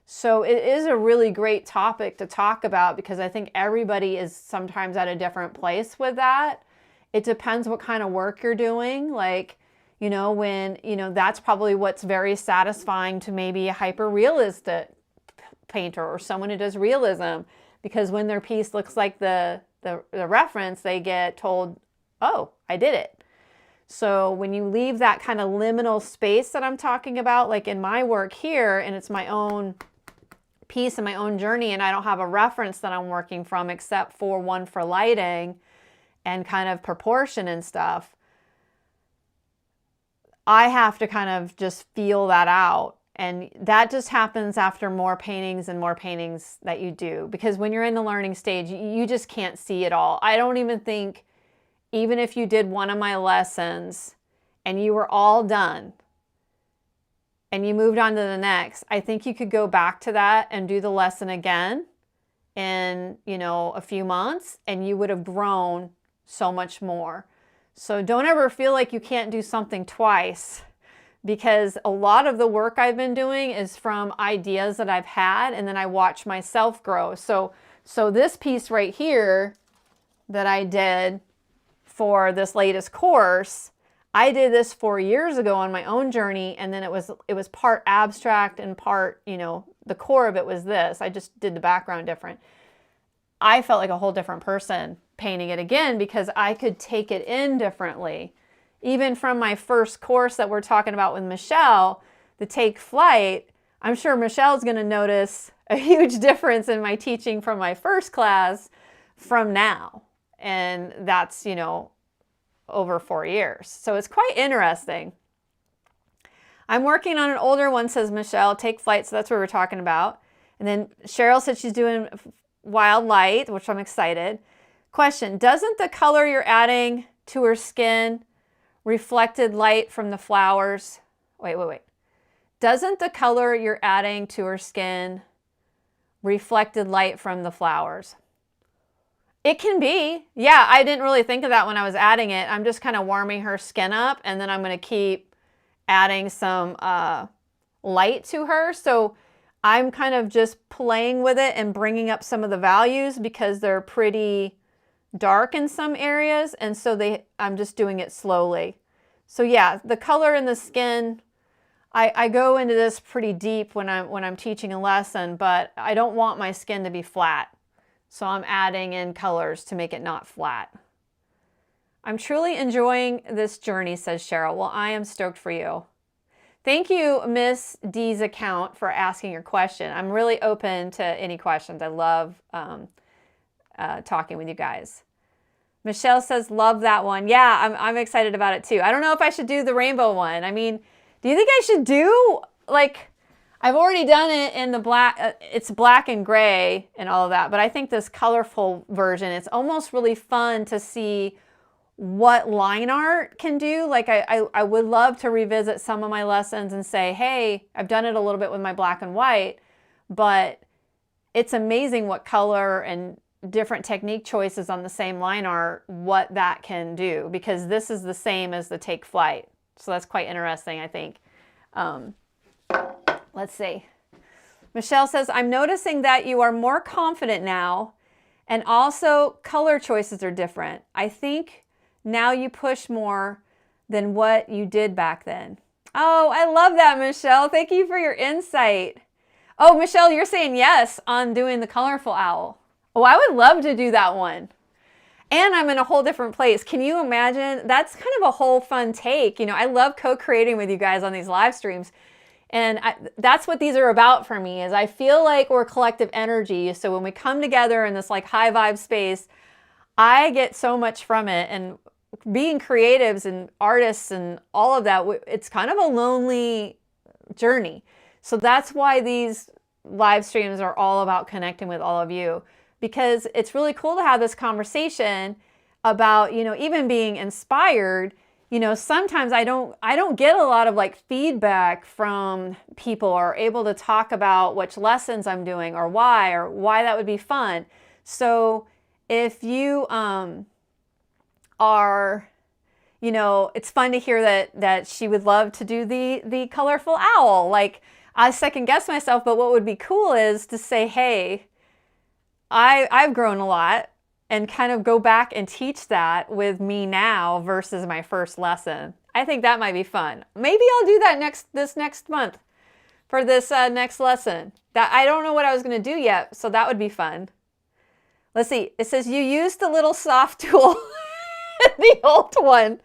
So it is a really great topic to talk about, because I think everybody is sometimes at a different place with that. It depends what kind of work you're doing. Like, you know, when, you know, that's probably what's very satisfying to maybe a hyper-realistic painter or someone who does realism, because when their piece looks like the reference, they get told, oh, I did it. So when you leave that kind of liminal space that I'm talking about, like in my work here, and it's my own piece and my own journey, and I don't have a reference that I'm working from except for one for lighting and kind of proportion and stuff, I have to kind of just feel that out. And that just happens after more paintings and more paintings that you do, because when you're in the learning stage, you just can't see it all. I don't even think, even if you did one of my lessons and you were all done and you moved on to the next, I think you could go back to that and do the lesson again in, you know, a few months, and you would have grown so much more. So don't ever feel like you can't do something twice, because a lot of the work I've been doing is from ideas that I've had, and then I watch myself grow. So this piece right here that I did for this latest course, I did this 4 years ago on my own journey, and then it was part abstract and part, you know, the core of it was this. I just did the background different. I felt like a whole different person painting it again, because I could take it in differently. Even from my first course that we're talking about with Michelle, the Take Flight, I'm sure Michelle's going to notice a huge difference in my teaching from my first class from now. And that's, you know, over 4 years. So it's quite interesting. I'm working on an older one, says Michelle, Take Flight. So that's what we're talking about. And then Cheryl said she's doing Wild Light, which I'm excited. Question, doesn't the color you're adding to her skin reflected light from the flowers? Wait. Doesn't the color you're adding to her skin reflected light from the flowers? It can be. Yeah, I didn't really think of that when I was adding it. I'm just kind of warming her skin up, and then I'm going to keep adding some light to her. So I'm kind of just playing with it and bringing up some of the values, because they're pretty dark in some areas, and so I'm just doing it slowly. So yeah, the color in the skin, I go into this pretty deep when I'm teaching a lesson, but I don't want my skin to be flat. So I'm adding in colors to make it not flat. I'm truly enjoying this journey, says Cheryl. Well, I am stoked for you. Thank you, Miss D's account, for asking your question. I'm really open to any questions. I love talking with you guys. Michelle says, love that one. Yeah, I'm excited about it too. I don't know if I should do the rainbow one. I mean, do you think I should do, like, I've already done it in the black, it's black and gray and all of that, but I think this colorful version, it's almost really fun to see what line art can do. Like I would love to revisit some of my lessons and say, hey, I've done it a little bit with my black and white, but it's amazing what color and different technique choices on the same line art, what that can do, because this is the same as the Take Flight. So that's quite interesting, I think. Let's see. Michelle says, I'm noticing that you are more confident now, and also color choices are different. I think now you push more than what you did back then. Oh, I love that, Michelle. Thank you for your insight. Oh, Michelle, you're saying yes on doing the colorful owl. Oh, I would love to do that one. And I'm in a whole different place. Can you imagine? That's kind of a whole fun take. I love co-creating with you guys on these live streams. And that's what these are about for me, is I feel like we're collective energy. So when we come together in this like high vibe space, I get so much from it. And being creatives and artists and all of that, it's kind of a lonely journey. So that's why these live streams are all about connecting with all of you, because it's really cool to have this conversation about, even being inspired. Sometimes I don't get a lot of like feedback from people, or able to talk about which lessons I'm doing or why that would be fun. So if you are, it's fun to hear that she would love to do the colorful owl. Like, I second guess myself, but what would be cool is to say, hey, I've grown a lot, and kind of go back and teach that with me now versus my first lesson. I think that might be fun. Maybe I'll do that this next month for this next lesson. That I don't know what I was going to do yet, so that would be fun. Let's see. It says you used the little soft tool, the old one.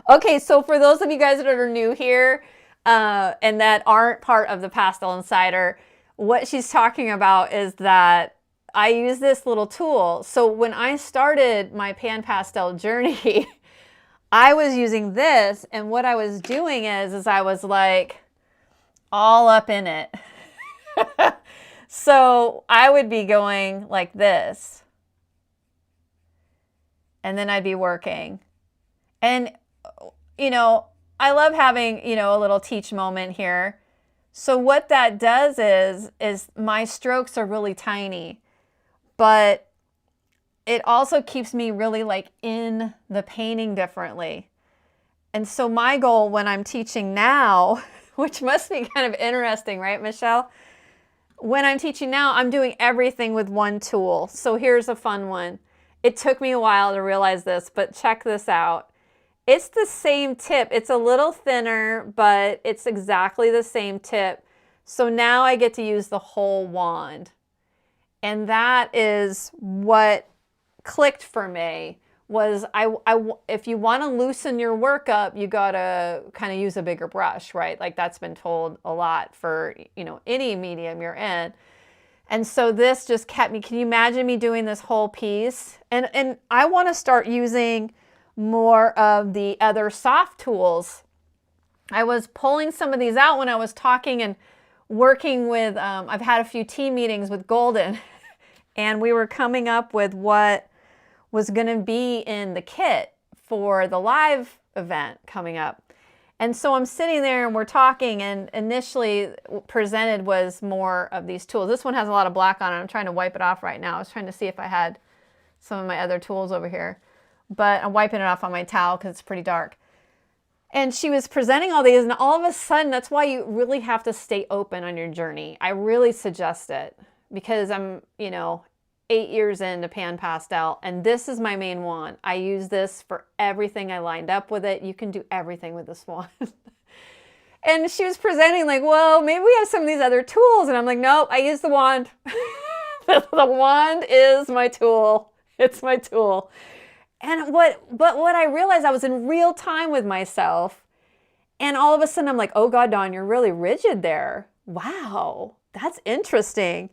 Okay, so for those of you guys that are new here and that aren't part of the Pastel Insider, what she's talking about is that I use this little tool. So when I started my PanPastel journey, I was using this, and what I was doing is I was like all up in it. So I would be going like this, and then I'd be working. And, I love having, a little teach moment here. So what that does is my strokes are really tiny, but it also keeps me really like in the painting differently. And so my goal when I'm teaching now, which must be kind of interesting, right, Michelle? When I'm teaching now, I'm doing everything with one tool. So here's a fun one. It took me a while to realize this, but check this out. It's the same tip. It's a little thinner, but it's exactly the same tip. So now I get to use the whole wand. And that is what clicked for me, was if you want to loosen your work up, you got to kind of use a bigger brush, right? Like that's been told a lot for, any medium you're in. And so this just kept me, can you imagine me doing this whole piece? And I want to start using more of the other soft tools. I was pulling some of these out when I was talking and working with, I've had a few team meetings with Golden, and we were coming up with what was going to be in the kit for the live event coming up. And so I'm sitting there and we're talking, and initially presented was more of these tools. This one has a lot of black on it. I'm trying to wipe it off right now. I was trying to see if I had some of my other tools over here, but I'm wiping it off on my towel because it's pretty dark. And she was presenting all these, and all of a sudden, that's why you really have to stay open on your journey. I really suggest it, because I'm, 8 years into PanPastel, and this is my main wand. I use this for everything. I lined up with it. You can do everything with this wand. And she was presenting like, well, maybe we have some of these other tools. And I'm like, nope, I use the wand. The wand is my tool. It's my tool. And what I realized, I was in real time with myself, and all of a sudden I'm like, oh God, Dawn, you're really rigid there. Wow, that's interesting.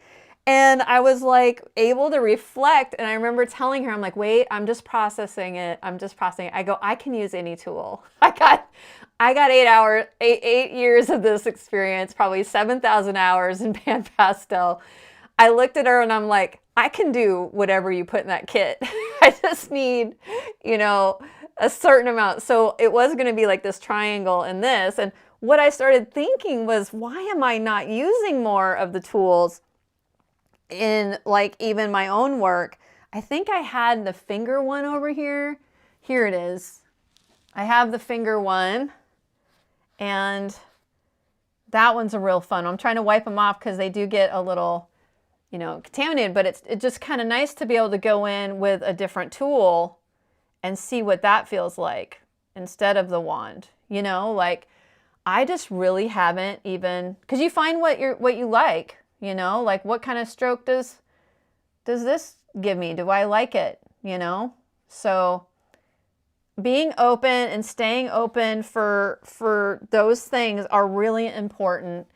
And I was like able to reflect, and I remember telling her, I'm like, wait, I'm just processing it. I go, I can use any tool. I got 8 years of this experience, probably 7,000 hours in PanPastel. I looked at her and I'm like, I can do whatever you put in that kit. I just need, a certain amount. So it was going to be like this triangle in this. And what I started thinking was, why am I not using more of the tools in like even my own work? I think I had the finger one over here. Here it is. I have the finger one, and that one's a real fun one. I'm trying to wipe them off because they do get a little, contaminated, but it's just kind of nice to be able to go in with a different tool and see what that feels like instead of the wand. Like I just really haven't even, because you find what you like, like what kind of stroke does this give me? Do I like it? So being open and staying open for those things are really important.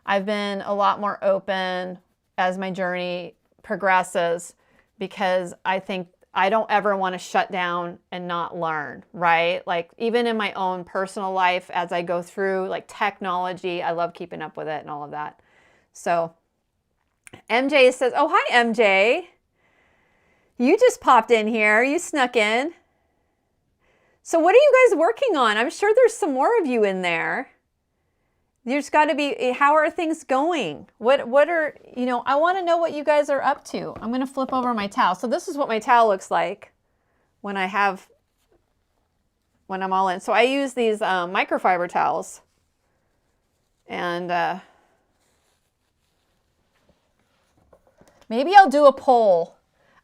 I've been a lot more open as my journey progresses because I think I don't ever want to shut down and not learn, right? Like even in my own personal life as I go through like technology, I love keeping up with it and all of that. So MJ says, oh, hi, MJ. You just popped in here. You snuck in. So what are you guys working on? I'm sure there's some more of you in there. There's got to be, how are things going? What are, you know, I want to know what you guys are up to. I'm going to flip over my towel. So this is what my towel looks like when I'm all in. So I use these microfiber towels. And maybe I'll do a poll.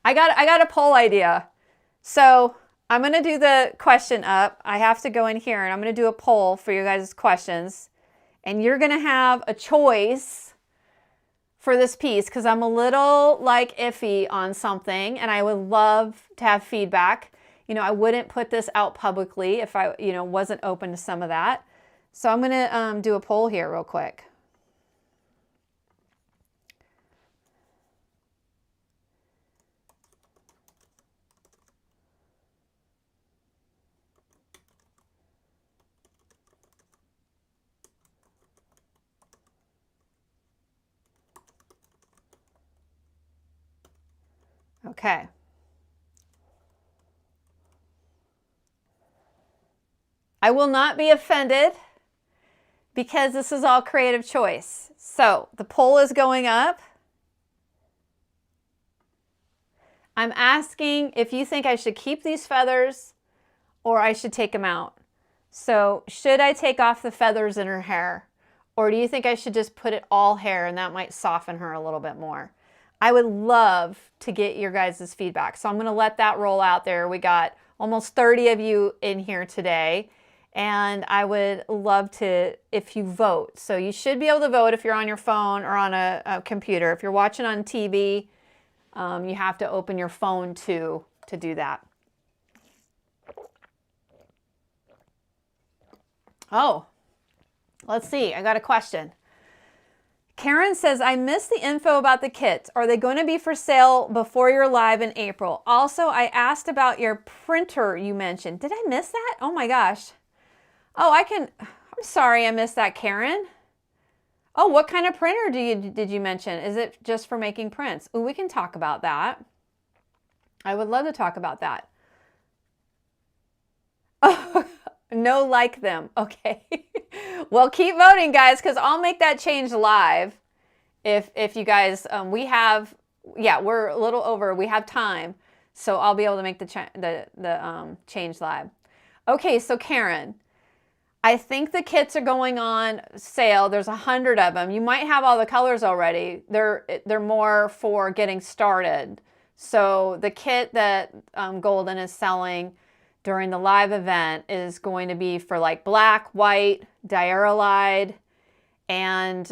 I got a poll idea. So I'm going to do the question up. I have to go in here and I'm going to do a poll for you guys' questions. And you're going to have a choice for this piece because I'm a little like iffy on something and I would love to have feedback. You know, I wouldn't put this out publicly if I, you know, wasn't open to some of that. So I'm going to do a poll here real quick. Okay. I will not be offended because this is all creative choice. So the poll is going up. I'm asking if you think I should keep these feathers or I should take them out. So should I take off the feathers in her hair? Or do you think I should just put it all hair and that might soften her a little bit more? I would love to get your guys' feedback. So I'm going to let that roll out there. We got almost 30 of you in here today. And I would love to, if you vote. So you should be able to vote if you're on your phone or on a computer. If you're watching on TV, you have to open your phone to do that. Oh, let's see. I got a question. Karen says, I missed the info about the kits. Are they going to be for sale before you're live in April? Also, I asked about your printer you mentioned. Did I miss that? Oh my gosh. Oh, I'm sorry I missed that, Karen. Oh, what kind of printer did you mention? Is it just for making prints? Oh, we can talk about that. I would love to talk about that. Oh, no, like them. Okay. Well, keep voting, guys, because I'll make that change live. If you guys, we're a little over. We have time, so I'll be able to make the change live. Okay, so Karen, I think the kits are going on sale. There's 100 of them. You might have all the colors already. They're more for getting started. So the kit that Golden is selling during the live event is going to be for like black, white, diarylide, and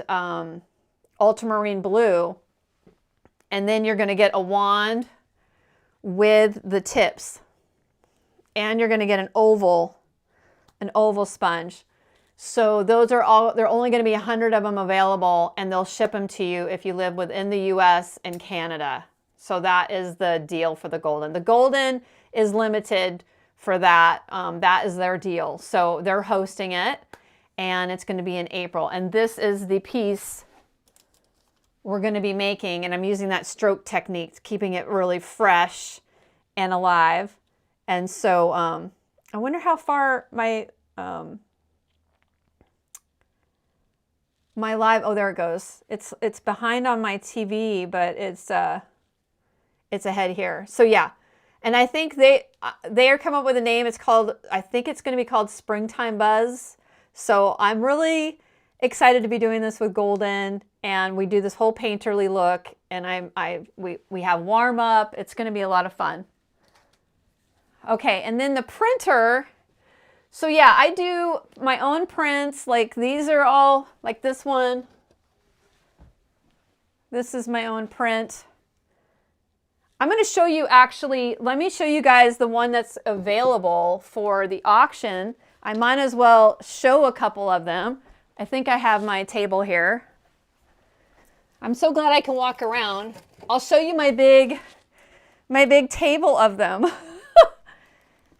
ultramarine blue. And then you're going to get a wand with the tips. And you're going to get an oval sponge. So those are all, they're only going to be 100 of them available, and they'll ship them to you if you live within the US and Canada. So that is the deal for the Golden. The Golden is limited for that. That is their deal. So they're hosting it, and it's going to be in April. And this is the piece we're going to be making, and I'm using that stroke technique, keeping it really fresh and alive. And so I wonder how far my my live, oh, there it goes. It's behind on my TV, but it's ahead here. So yeah. And I think they are come up with a name. It's called, I think it's going to be called Springtime Buzz. So I'm really excited to be doing this with Golden, and we do this whole painterly look, and we have warm up. It's going to be a lot of fun. Okay, and then the printer. So yeah, I do my own prints. Like these are all, like this one. This is my own print. I'm going to show you actually, let me show you guys the one that's available for the auction. I might as well show a couple of them. I think I have my table here. I'm so glad I can walk around. I'll show you my big table of them.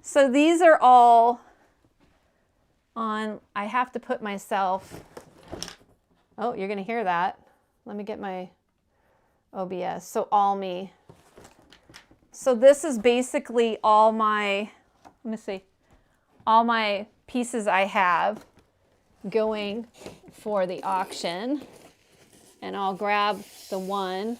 So these are all on, I have to put myself, oh, you're going to hear that. Let me get my OBS. So all me. So this is basically all my, let me see, all my pieces I have going for the auction. And I'll grab the one.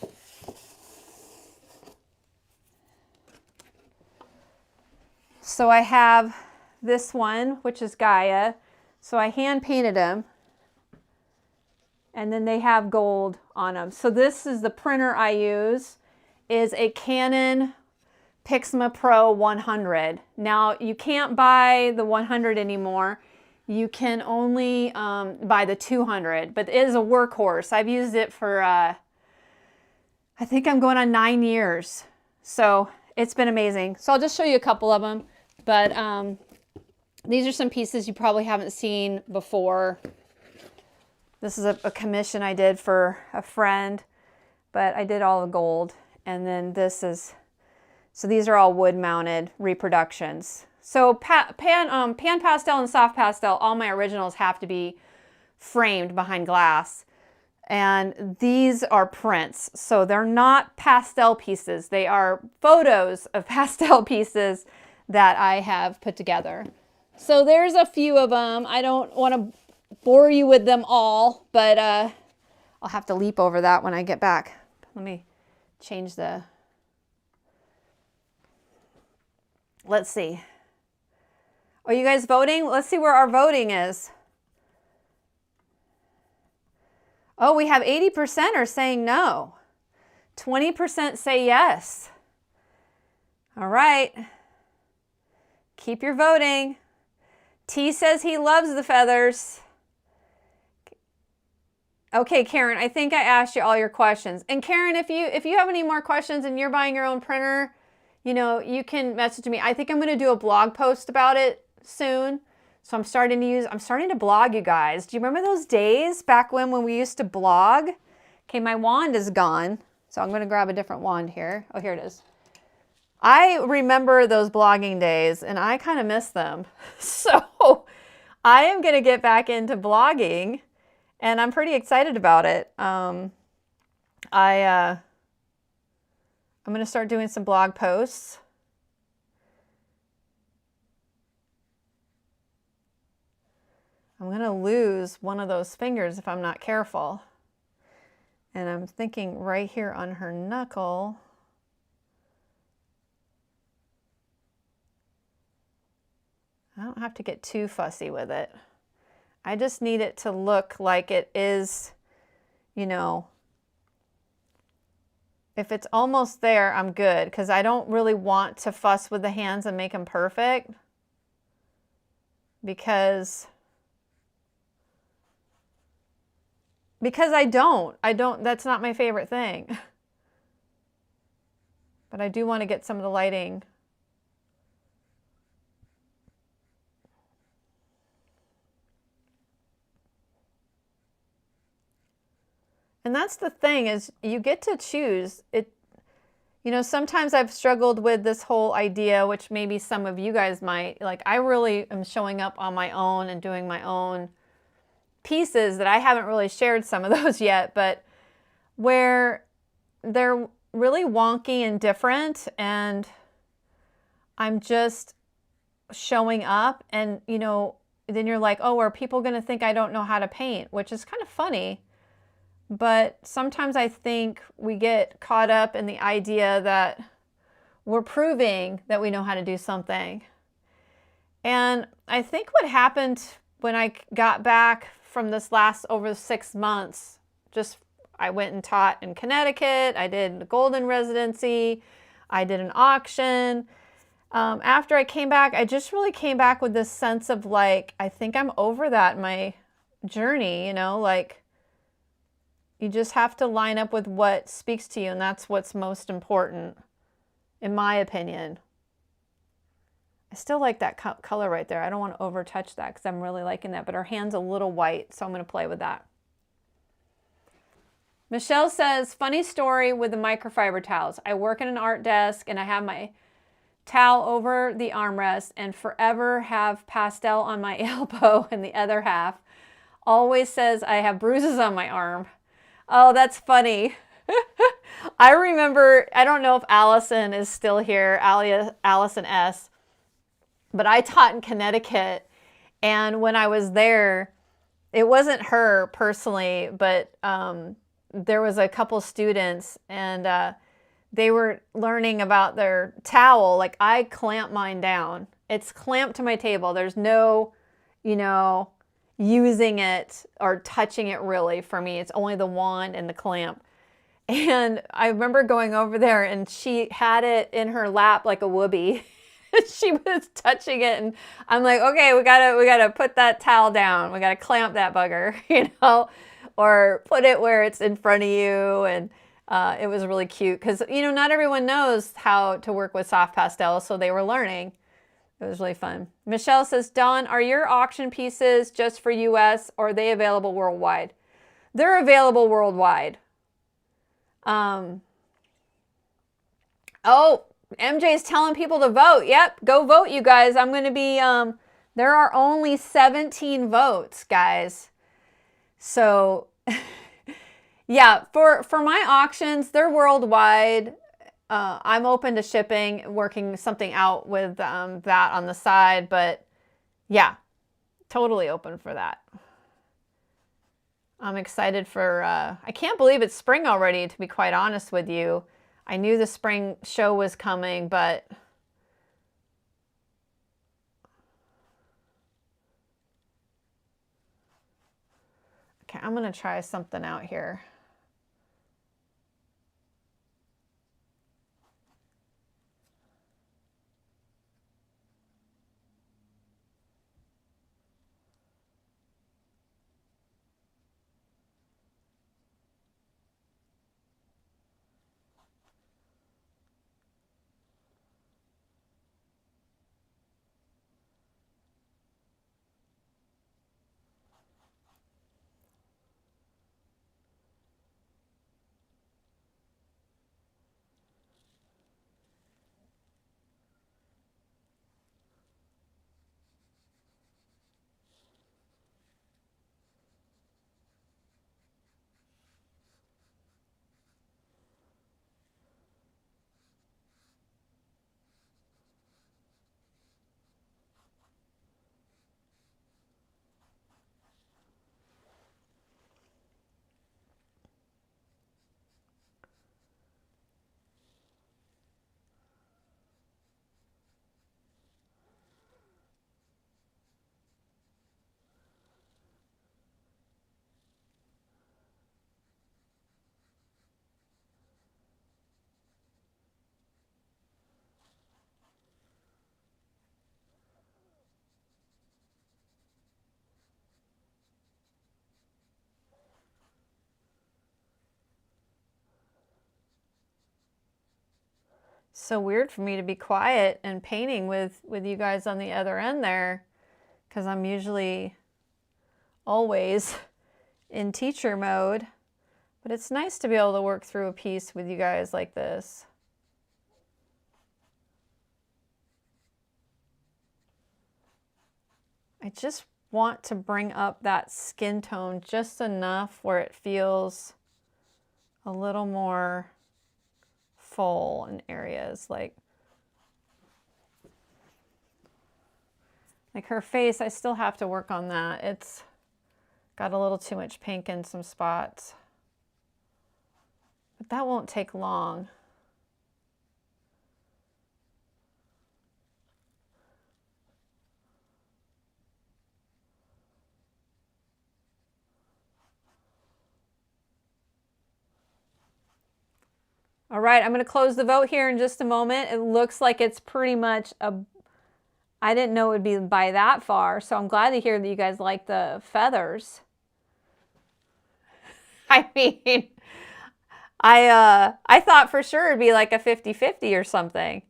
So I have this one, which is Gaia. So I hand painted them. And then they have gold on them. So this is the printer I use, is a Canon Pixma Pro 100. Now you can't buy the 100 anymore. You can only buy the 200, but it is a workhorse. I've used it for, I think I'm going on 9 years. So it's been amazing. So I'll just show you a couple of them, but these are some pieces you probably haven't seen before. This is a commission I did for a friend, but I did all the gold. And then this is, so these are all wood mounted reproductions. So PanPastel and Soft Pastel, all my originals have to be framed behind glass. And these are prints. So they're not pastel pieces. They are photos of pastel pieces that I have put together. So there's a few of them. I don't want to bore you with them all, but I'll have to leap over that when I get back. Let me change the, let's see. Are you guys voting? Let's see where our voting is. Oh, we have 80% are saying no. 20% say yes. All right. Keep your voting. T says he loves the feathers. Okay, Karen, I think I asked you all your questions. And Karen, if you have any more questions and you're buying your own printer, you know, you can message me. I think I'm going to do a blog post about it soon. So I'm starting to blog, you guys. Do you remember those days back when we used to blog? Okay, my wand is gone. So I'm going to grab a different wand here. Oh, here it is. I remember those blogging days and I kind of miss them. So I am going to get back into blogging and I'm pretty excited about it. I'm going to start doing some blog posts. I'm going to lose one of those fingers if I'm not careful. And I'm thinking right here on her knuckle. I don't have to get too fussy with it. I just need it to look like it is, you know, if it's almost there, I'm good, because I don't really want to fuss with the hands and make them perfect, because I don't, that's not my favorite thing. But I do want to get some of the lighting. And that's the thing, is you get to choose it. You know, sometimes I've struggled with this whole idea, which maybe some of you guys might, like, I really am showing up on my own and doing my own pieces that I haven't really shared some of those yet, but where they're really wonky and different, and I'm just showing up, and, you know, then you're like, oh, are people going to think I don't know how to paint? Which is kind of funny. But sometimes I think we get caught up in the idea that we're proving that we know how to do something. And I think what happened when I got back from this last over 6 months, I went and taught in Connecticut, I did the Golden Residency, I did an auction. After I came back, I just really came back with this sense of like, I think I'm over that in my journey, you know, like, you just have to line up with what speaks to you, and that's what's most important. in my opinion. I still like that color right there. I don't want to over touch that because I'm really liking that, but her hand's a little white, so I'm going to play with that. Michelle says, funny story with the microfiber towels. I work in an art desk and I have my towel over the armrest and forever have pastel on my elbow, and the other half always says I have bruises on my arm. Oh, that's funny. I remember, I don't know if Allison is still here, Allison S., but I taught in Connecticut, and when I was there, it wasn't her personally, but there was a couple students, and they were learning about their towel. Like, I clamp mine down. It's clamped to my table. There's no, you know, using it or touching it really for me. It's only the wand and the clamp. And I remember going over there and she had it in her lap like a whoopee. She was touching it and I'm like, okay, we gotta put that towel down. We gotta clamp that bugger, you know, or put it where it's in front of you. And it was really cute because, you know, not everyone knows how to work with soft pastel, so they were learning. It was really fun. Michelle says, Dawn, are your auction pieces just for US or are they available worldwide? They're available worldwide. Oh, MJ's telling people to vote. Yep, go vote, you guys. I'm going to be, there are only 17 votes, guys. So, yeah, for my auctions, they're worldwide. I'm open to shipping, working something out with that on the side, but yeah, totally open for that. I'm excited for, I can't believe it's spring already, to be quite honest with you. I knew the spring show was coming, but okay, I'm going to try something out here. So weird for me to be quiet and painting with you guys on the other end there, because I'm usually always in teacher mode, but it's nice to be able to work through a piece with you guys like this. I just want to bring up that skin tone just enough where it feels a little more full in areas like her face. I still have to work on that. It's got a little too much pink in some spots, but that won't take long. All right, I'm going to close the vote here in just a moment. It looks like it's pretty much I didn't know it would be by that far, so I'm glad to hear that you guys like the feathers. I mean, I thought for sure it'd be like a 50-50 or something.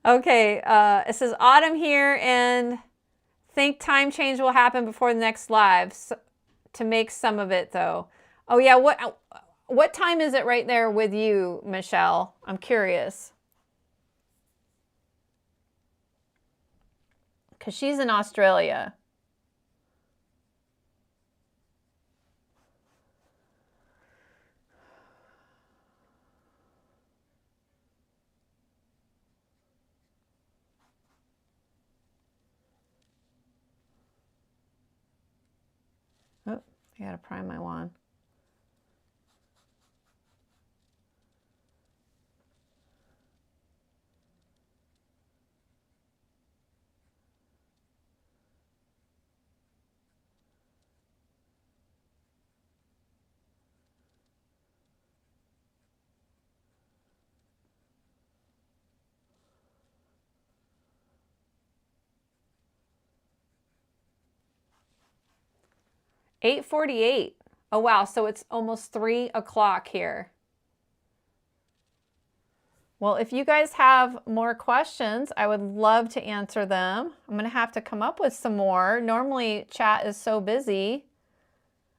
Okay, it says autumn here and think time change will happen before the next live to make some of it though. Oh yeah, what time is it right there with you, Michelle? I'm curious. Because she's in Australia. Oh, I gotta prime my wand. $8:48. Oh wow, so it's almost 3 o'clock here. Well, if you guys have more questions, I would love to answer them. I'm going to have to come up with some more. Normally, chat is so busy,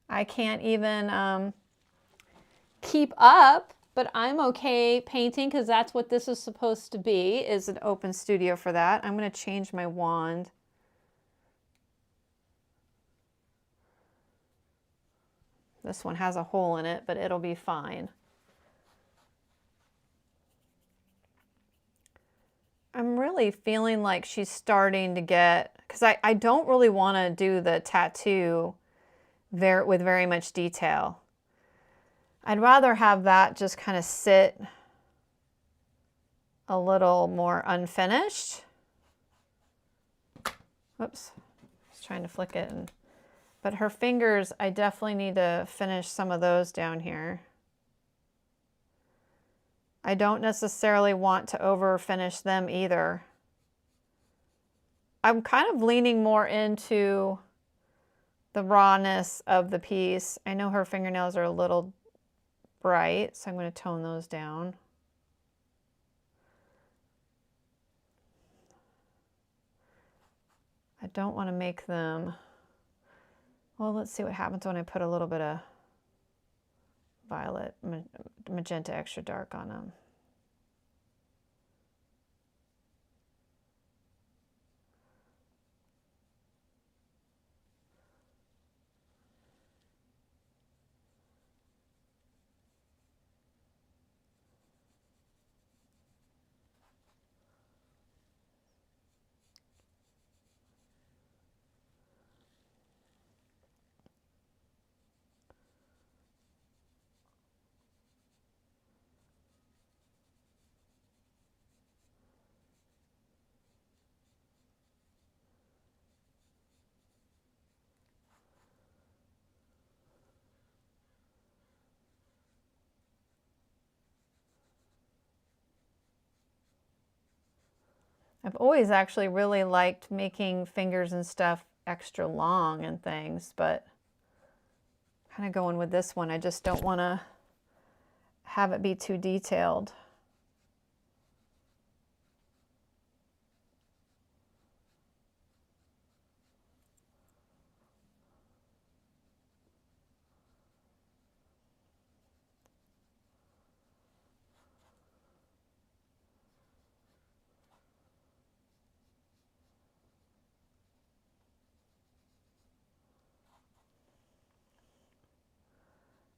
I can't even keep up, but I'm okay painting because that's what this is supposed to be, is an open studio for that. I'm going to change my wand. This one has a hole in it, but it'll be fine. I'm really feeling like she's starting to get, because I don't really want to do the tattoo with very much detail. I'd rather have that just kind of sit a little more unfinished. Whoops, I was trying to flick it. But her fingers, I definitely need to finish some of those down here. I don't necessarily want to over finish them either. I'm kind of leaning more into the rawness of the piece. I know her fingernails are a little bright, so I'm going to tone those down. I don't want to make them, well, let's see what happens when I put a little bit of violet, magenta extra dark on them. I've always actually really liked making fingers and stuff extra long and things, but kind of going with this one, I just don't want to have it be too detailed.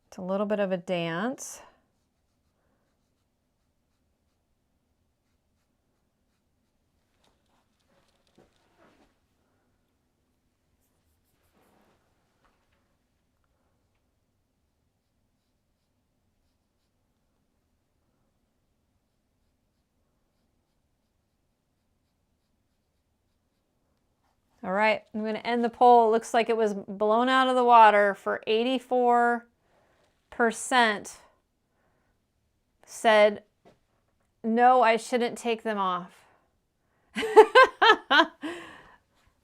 It's a little bit of a dance. All right, I'm going to end the poll. It looks like it was blown out of the water for 84%. Said, no, I shouldn't take them off.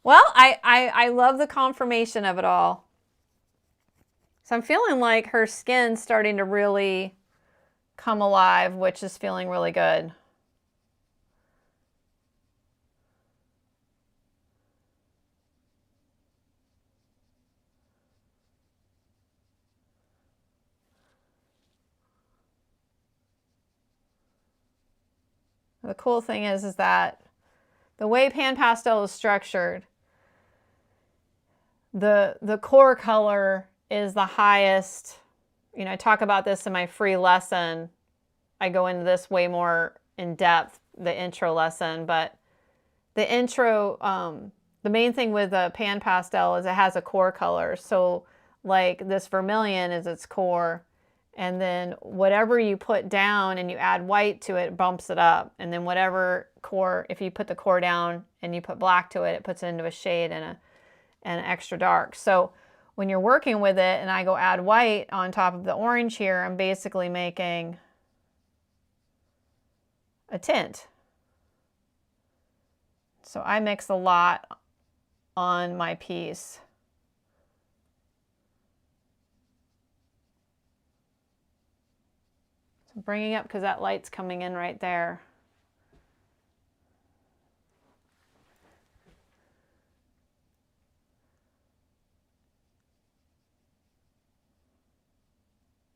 Well, I love the confirmation of it all. So I'm feeling like her skin's starting to really come alive, which is feeling really good. The cool thing is that the way PanPastel is structured, the core color is the highest. You know, I talk about this in my free lesson. I go into this way more in depth, the intro lesson, but the intro, the main thing with a PanPastel is it has a core color. So like this vermilion is its core, and then whatever you put down and you add white to it, bumps it up. And then whatever core, if you put the core down and you put black to it, it puts it into a shade and an extra dark. So when you're working with it and I go add white on top of the orange here, I'm basically making a tint. So I mix a lot on my piece. So I'm bringing up because that light's coming in right there.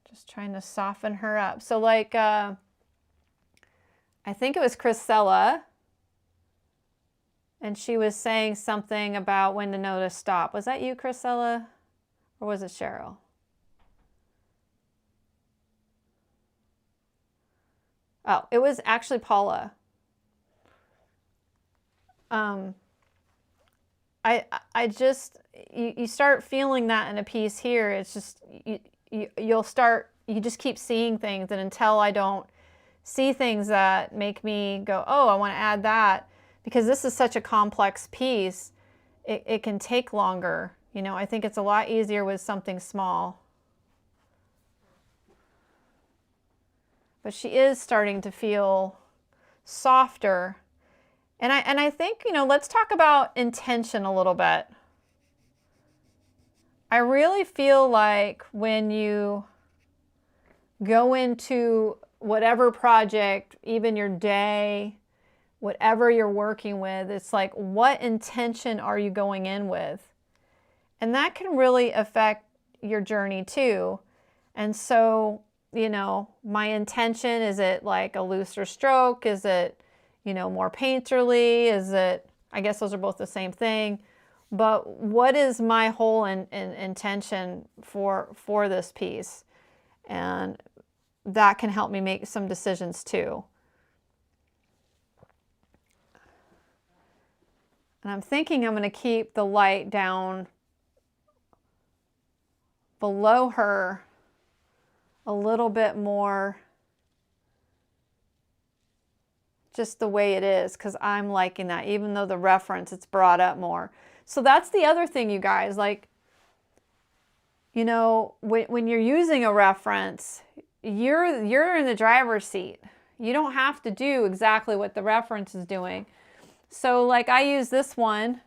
Just trying to soften her up. So like, I think it was Chrisella, and she was saying something about when to know to stop. Was that you, Chrisella? Or was it Cheryl? Oh, it was actually Paula. I just, you start feeling that in a piece here. It's just, you just keep seeing things, and until I don't see things that make me go, oh, I want to add that, because this is such a complex piece, it can take longer. You know, I think it's a lot easier with something small. But she is starting to feel softer. And I think, you know, let's talk about intention a little bit. I really feel like when you go into whatever project, even your day, whatever you're working with, it's like, what intention are you going in with? And that can really affect your journey too. And so, you know, my intention, is it like a looser stroke? Is it, you know, more painterly? Is it, I guess those are both the same thing. But what is my whole intention for this piece? And that can help me make some decisions too. And I'm thinking I'm going to keep the light down below her a little bit more, just the way it is, because I'm liking that, even though the reference, it's brought up more. So that's the other thing, you guys, like, you know, when you're using a reference, you're in the driver's seat. You don't have to do exactly what the reference is doing. So like I use this one,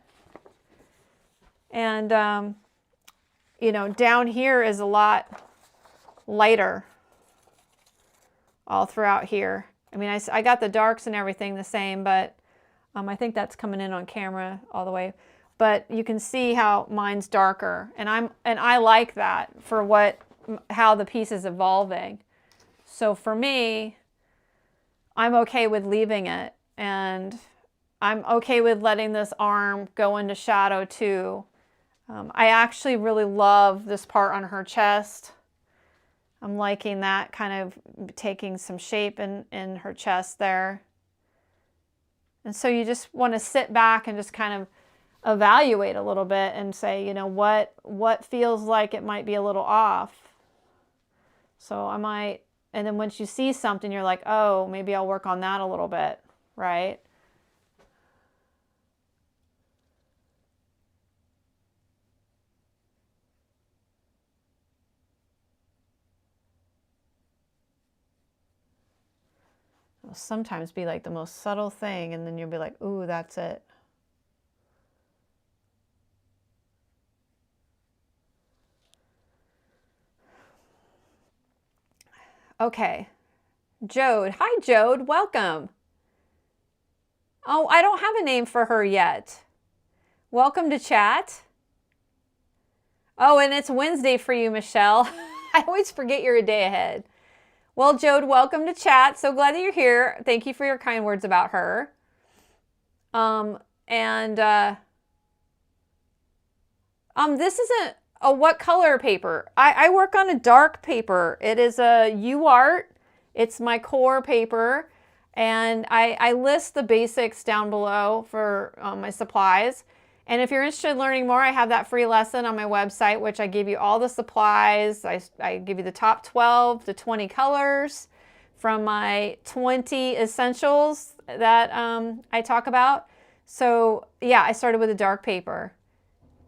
and you know, down here is a lot lighter all throughout here. I mean, I got the darks and everything the same, but I think that's coming in on camera all the way. But you can see how mine's darker, and I like that for how the piece is evolving. So for me, I'm okay with leaving it, and I'm okay with letting this arm go into shadow too. I actually really love this part on her chest. I'm liking that kind of taking some shape in her chest there. And so you just want to sit back and just kind of evaluate a little bit and say, you know, what feels like it might be a little off. So I might, and then once you see something, you're like, oh, maybe I'll work on that a little bit, right? It'll sometimes be like the most subtle thing, and then you'll be like, ooh, that's it. Okay. Jode. Hi, Jode. Welcome. Oh, I don't have a name for her yet. Welcome to chat. Oh, and it's Wednesday for you, Michelle. I always forget you're a day ahead. Well, Jode, welcome to chat. So glad that you're here. Thank you for your kind words about her. This isn't a what color paper. I work on a dark paper. It is a UArt. It's my core paper. And I list the basics down below for my supplies. And if you're interested in learning more, I have that free lesson on my website, which I give you all the supplies. I give you the top 12 to 20 colors from my 20 essentials that I talk about. So yeah, I started with a dark paper.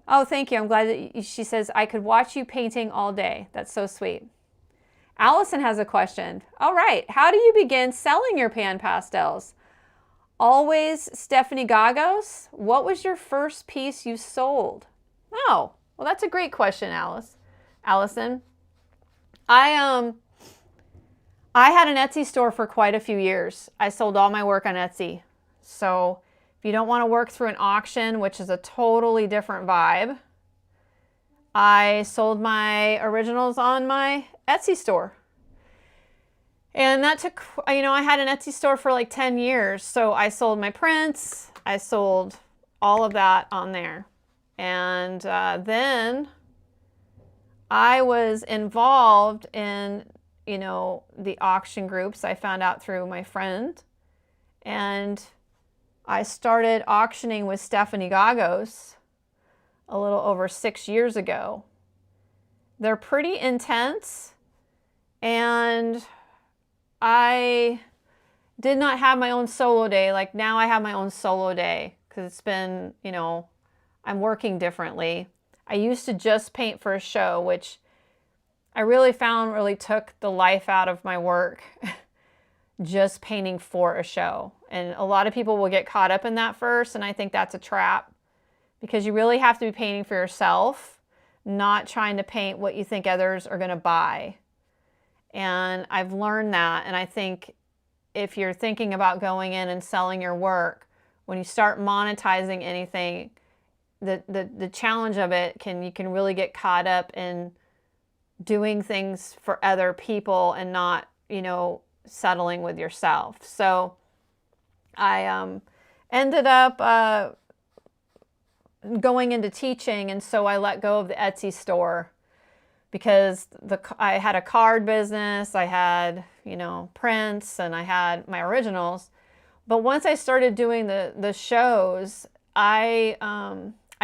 Oh, thank you. I'm glad that she says, I could watch you painting all day. That's so sweet. Allison has a question. All right. How do you begin selling your pan pastels? Always Stephanie Gagos. What was your first piece you sold? Oh, well, that's a great question, Allison. I had an Etsy store for quite a few years. I sold all my work on Etsy. So if you don't want to work through an auction, which is a totally different vibe, I sold my originals on my Etsy store. And that took, I had an Etsy store for like 10 years. So I sold my prints. I sold all of that on there. And then I was involved in, the auction groups I found out through my friend. And I started auctioning with Stephanie Gagos a little over 6 years ago. They're pretty intense, and I did not have my own solo day. Like now I have my own solo day because it's been, I'm working differently. I used to just paint for a show, which I really found really took the life out of my work, just painting for a show. And a lot of people will get caught up in that first, and I think that's a trap because you really have to be painting for yourself, not trying to paint what you think others are going to buy. And I've learned that, and I think if you're thinking about going in and selling your work, when you start monetizing anything, the challenge of it you can really get caught up in doing things for other people and not, settling with yourself. So I ended up going into teaching, and so I let go of the Etsy store because I had a card business, I had, prints, and I had my originals. But once I started doing the shows, I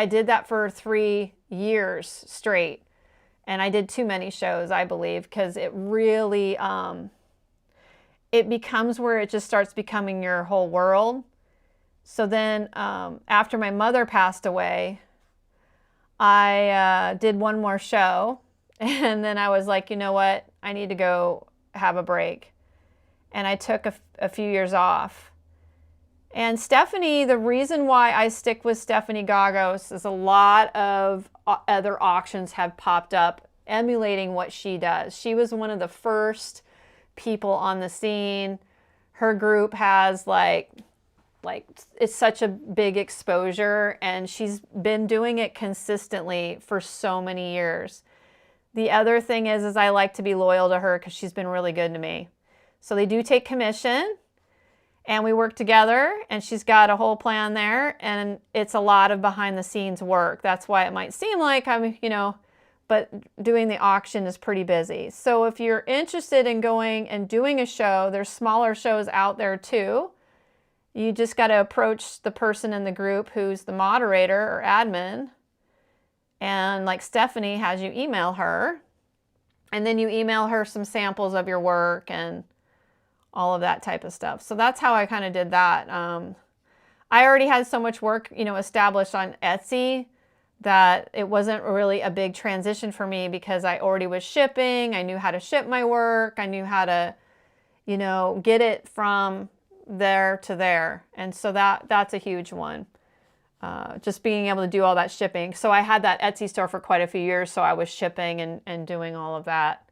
did that for 3 years straight. And I did too many shows, I believe, because it really, it becomes where it just starts becoming your whole world. So then after my mother passed away, I did one more show. And then I was like, you know what? I need to go have a break. And I took a few years off. And Stephanie, the reason why I stick with Stephanie Gagos is a lot of other auctions have popped up emulating what she does. She was one of the first people on the scene. Her group has like it's such a big exposure, and she's been doing it consistently for so many years. The other thing is I like to be loyal to her because she's been really good to me. So they do take commission, and we work together, and she's got a whole plan there, and it's a lot of behind the scenes work. That's why it might seem like I'm, but doing the auction is pretty busy. So if you're interested in going and doing a show, there's smaller shows out there too. You just got to approach the person in the group who's the moderator or admin. And like Stephanie has you email her, and then you email her some samples of your work and all of that type of stuff. So that's how I kind of did that. I already had so much work, established on Etsy that it wasn't really a big transition for me because I already was shipping. I knew how to ship my work. I knew how to, get it from there to there. And so that's a huge one. Just being able to do all that shipping. So I had that Etsy store for quite a few years, so I was shipping and doing all of that.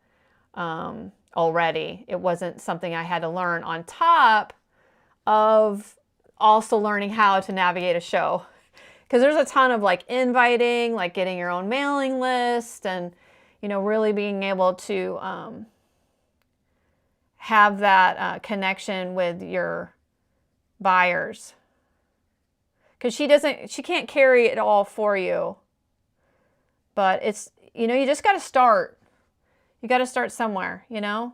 already. It wasn't something I had to learn on top of also learning how to navigate a show. Because there's a ton of like inviting, like getting your own mailing list, and really being able to have that connection with your buyers. Because she can't carry it all for you. But it's, you just got to start. You got to start somewhere, So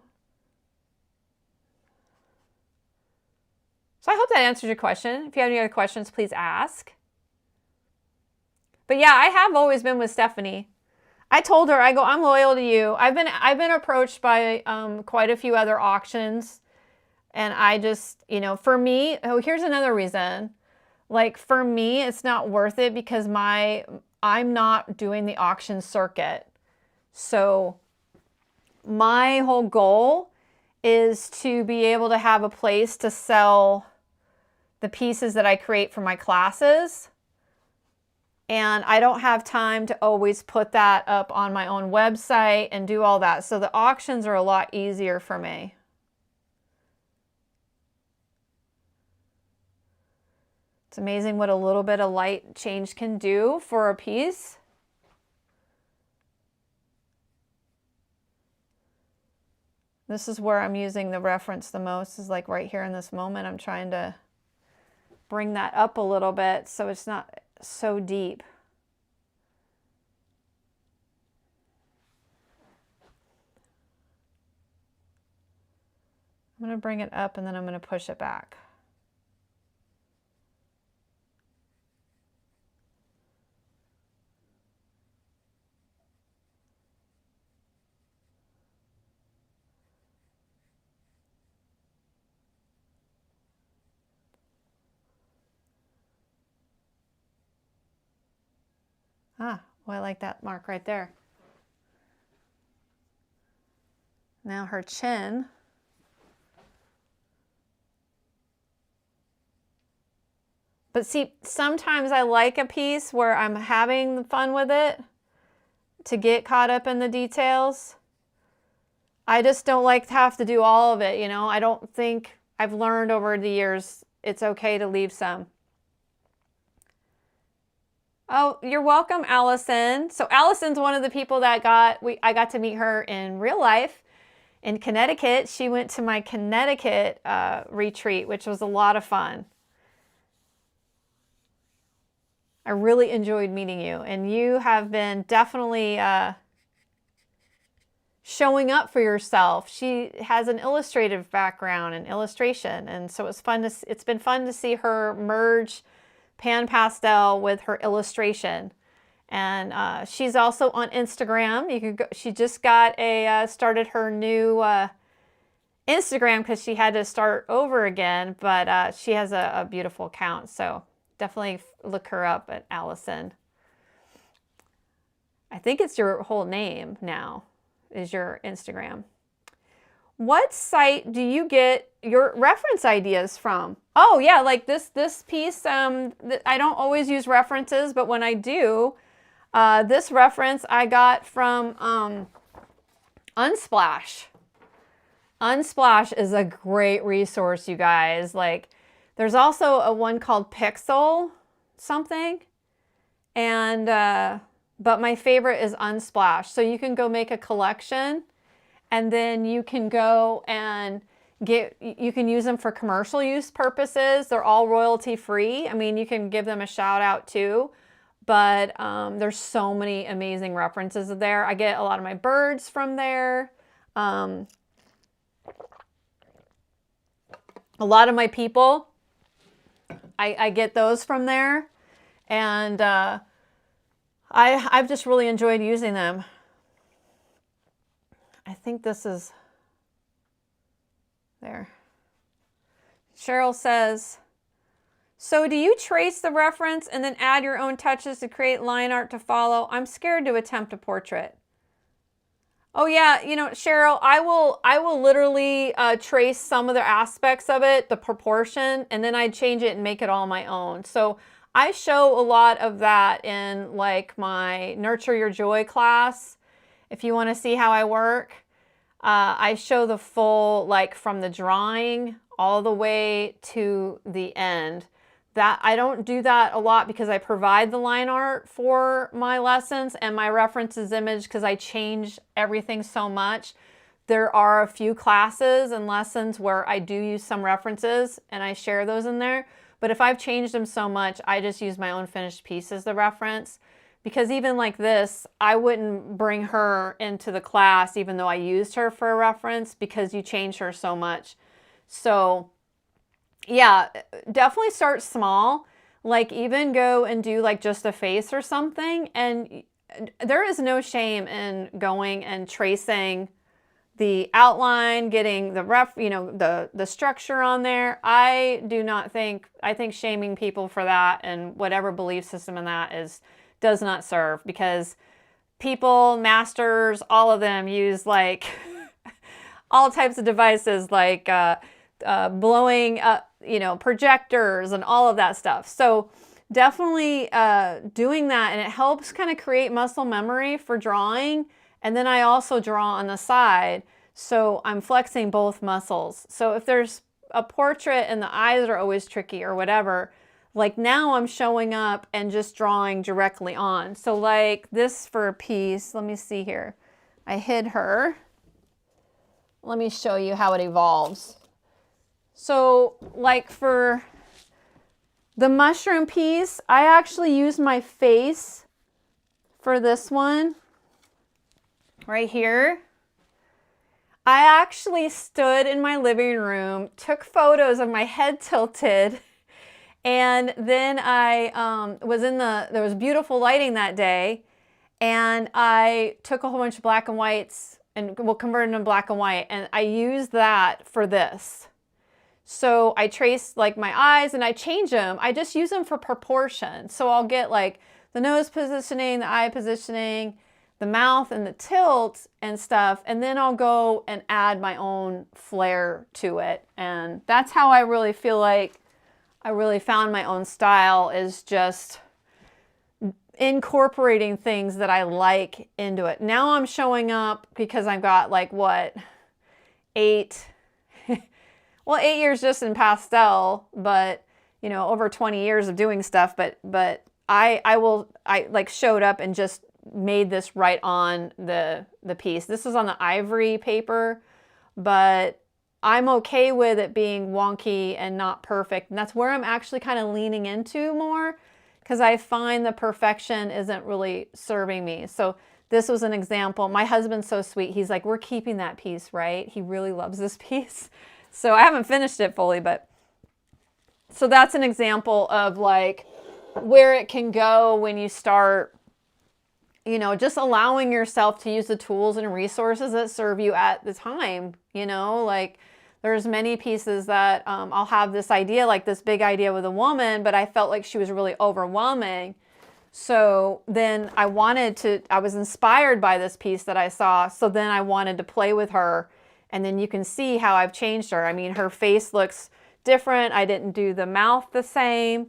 I hope that answers your question. If you have any other questions, please ask. But yeah, I have always been with Stephanie. I told her, I'm loyal to you. I've been approached by quite a few other auctions. And I just, for me, here's another reason. Like for me, it's not worth it because I'm not doing the auction circuit. So my whole goal is to be able to have a place to sell the pieces that I create for my classes. And I don't have time to always put that up on my own website and do all that. So the auctions are a lot easier for me. It's amazing what a little bit of light change can do for a piece. This is where I'm using the reference the most, is like right here in this moment. I'm trying to bring that up a little bit so it's not so deep. I'm going to bring it up and then I'm going to push it back. Ah, well, I like that mark right there. Now her chin. But see, sometimes I like a piece where I'm having fun with it to get caught up in the details. I just don't like to have to do all of it, I don't think I've learned over the years it's okay to leave some. Oh, you're welcome, Allison. So Allison's one of the people that I got to meet her in real life in Connecticut. She went to my Connecticut retreat, which was a lot of fun. I really enjoyed meeting you, and you have been definitely showing up for yourself. She has an illustrative background and illustration, and so it's been fun to see her merge PanPastel with her illustration. And she's also on Instagram. You could go, she just got started her new Instagram because she had to start over again, but she has a beautiful account. So definitely look her up at Allison. I think it's your whole name now, is your Instagram. What site do you get your reference ideas from? Oh yeah, like this piece, I don't always use references, but when I do, this reference I got from Unsplash. Unsplash is a great resource, you guys. Like, there's also a one called Pixel something, and but my favorite is Unsplash. So you can go make a collection, and then you can go and you can use them for commercial use purposes. They're all royalty free. I mean, you can give them a shout out too, but there's so many amazing references there. I get a lot of my birds from there. A lot of my people, I get those from there, and I've just really enjoyed using them. I think this is there. Cheryl says, so do you trace the reference and then add your own touches to create line art to follow? I'm scared to attempt a portrait. Oh yeah, Cheryl, I will literally trace some of the aspects of it, the proportion, and then I change it and make it all my own. So I show a lot of that in like my Nurture Your Joy class. If you want to see how I work, I show the full, like from the drawing all the way to the end. That I don't do that a lot because I provide the line art for my lessons and my references image because I change everything so much. There are a few classes and lessons where I do use some references and I share those in there. But if I've changed them so much, I just use my own finished piece as the reference. Because even like this, I wouldn't bring her into the class even though I used her for a reference because you change her so much. So yeah, definitely start small. Like even go and do like just a face or something. And there is no shame in going and tracing the outline, getting the the structure on there. I think shaming people for that and whatever belief system in that does not serve, because people, masters, all of them use like all types of devices like blowing up, projectors and all of that stuff. So definitely doing that, and it helps kind of create muscle memory for drawing. And then I also draw on the side, so I'm flexing both muscles. So if there's a portrait and the eyes are always tricky or whatever, like now I'm showing up and just drawing directly on. So like this for a piece, let me see here. I hid her. Let me show you how it evolves. So like for the mushroom piece, I actually use my face for this one. Right here. I actually stood in my living room, took photos of my head tilted, and then I there was beautiful lighting that day, and I took a whole bunch of black and whites and converted them to black and white, and I used that for this. So I traced like my eyes and I change them. I just use them for proportion. So I'll get like the nose positioning, the eye positioning, the mouth and the tilt and stuff, and then I'll go and add my own flair to it. And that's how I really feel like I really found my own style, is just incorporating things that I like into it. Now I'm showing up because I've got like what, 8 years just in pastel, but over 20 years of doing stuff, but I like showed up and just made this right on the piece. This is on the ivory paper, but I'm okay with it being wonky and not perfect. And that's where I'm actually kind of leaning into more, because I find the perfection isn't really serving me. So this was an example. My husband's so sweet. He's like, we're keeping that piece, right? He really loves this piece. So I haven't finished it fully, but so that's an example of like where it can go when you start just allowing yourself to use the tools and resources that serve you at the time. Like there's many pieces that I'll have this idea, like this big idea with a woman, but I felt like she was really overwhelming. So then I was inspired by this piece that I saw. So then I wanted to play with her, and then you can see how I've changed her. I mean, her face looks different. I didn't do the mouth the same.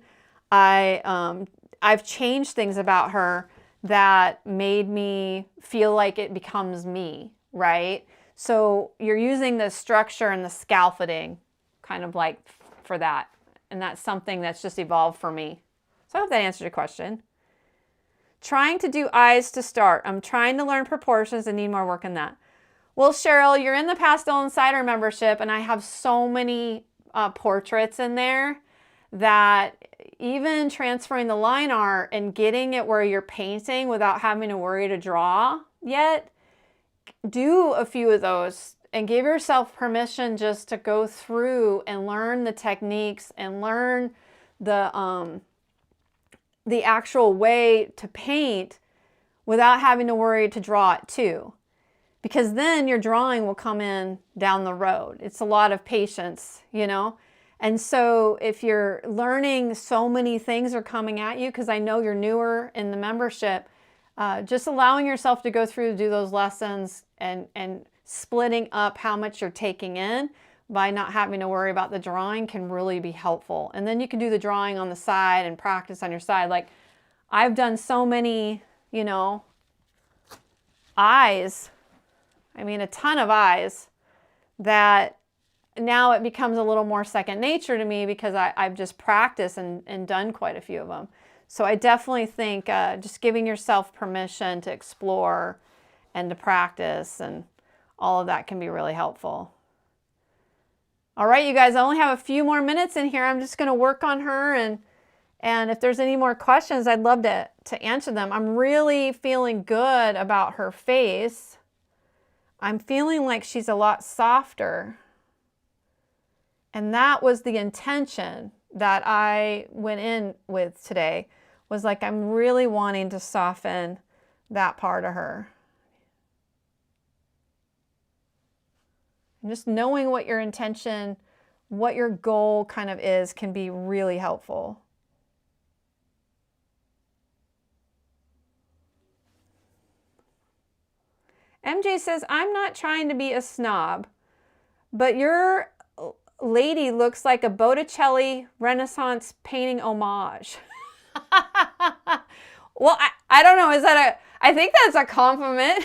I've changed things about her that made me feel like it becomes me, right? So you're using the structure and the scaffolding kind of like for that. And that's something that's just evolved for me. So I hope that answered your question. Trying to do eyes to start. I'm trying to learn proportions and need more work in that. Well, Cheryl, you're in the Pastel Insider membership, and I have so many portraits in there that even transferring the line art and getting it where you're painting without having to worry to draw yet, do a few of those and give yourself permission just to go through and learn the techniques and learn the actual way to paint without having to worry to draw it too. Because then your drawing will come in down the road. It's a lot of patience, And so if you're learning, so many things are coming at you, because I know you're newer in the membership, just allowing yourself to go through, do those lessons and splitting up how much you're taking in by not having to worry about the drawing can really be helpful. And then you can do the drawing on the side and practice on your side. Like I've done so many, eyes. I mean, a ton of eyes that now it becomes a little more second nature to me because I've just practiced and done quite a few of them. So I definitely think just giving yourself permission to explore and to practice and all of that can be really helpful. All right, you guys, I only have a few more minutes in here. I'm just going to work on her, and if there's any more questions, I'd love to answer them. I'm really feeling good about her face. I'm feeling like she's a lot softer. And that was the intention that I went in with today, was like I'm really wanting to soften that part of her. And just knowing what your intention, what your goal kind of is, can be really helpful. MJ says, I'm not trying to be a snob, but your lady looks like a Botticelli Renaissance painting homage. Well, I don't know. Is that I think that's a compliment.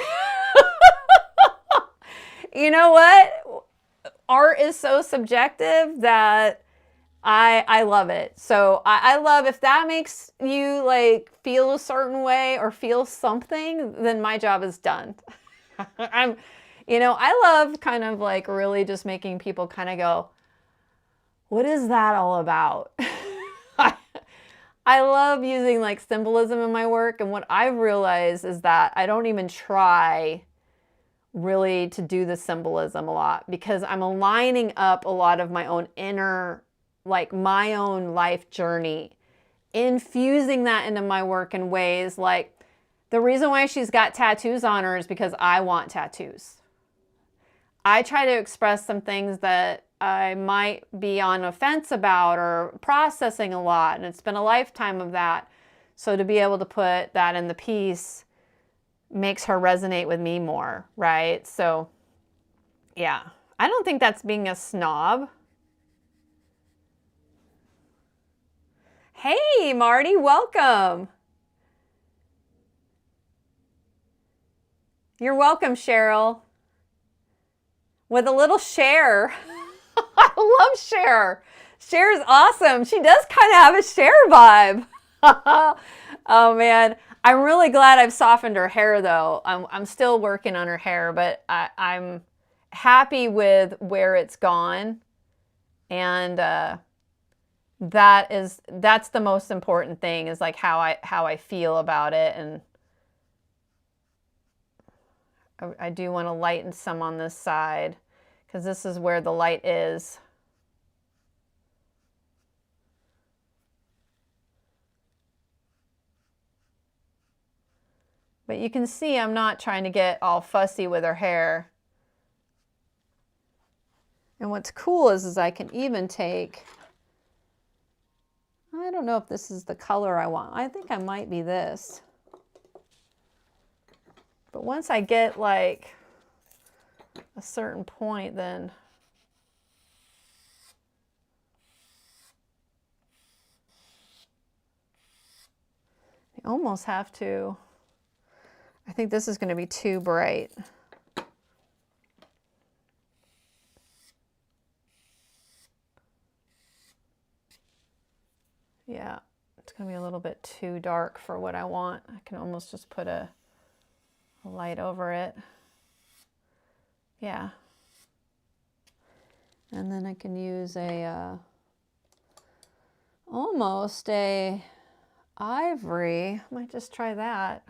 You know what? Art is so subjective that I love it. So I love, if that makes you like feel a certain way or feel something, then my job is done. I love kind of like really just making people kind of go, what is that all about? I love using like symbolism in my work. And what I've realized is that I don't even try really to do the symbolism a lot, because I'm aligning up a lot of my own inner, like my own life journey, infusing that into my work in ways like the reason why she's got tattoos on her is because I want tattoos. I try to express some things that I might be on offense about or processing a lot, and it's been a lifetime of that. So to be able to put that in the piece makes her resonate with me more, right? So yeah, I don't think that's being a snob. Hey, Marty, welcome. You're welcome, Cheryl. With a little Cher. I love Cher. Cher's awesome. She does kind of have a Cher vibe. Oh man, I'm really glad I've softened her hair though. I'm still working on her hair, but I'm happy with where it's gone, and that's the most important thing, is like how I feel about it. And I do want to lighten some on this side, because this is where the light is. But you can see I'm not trying to get all fussy with her hair. And what's cool is I can even take, I don't know if this is the color I want. I think I might be this. But once I get like a certain point, then I almost have to, I think this is going to be too bright. Yeah, it's going to be a little bit too dark for what I want. I can almost just put a light over it. Yeah. And then I can use a almost a ivory. Might just try that.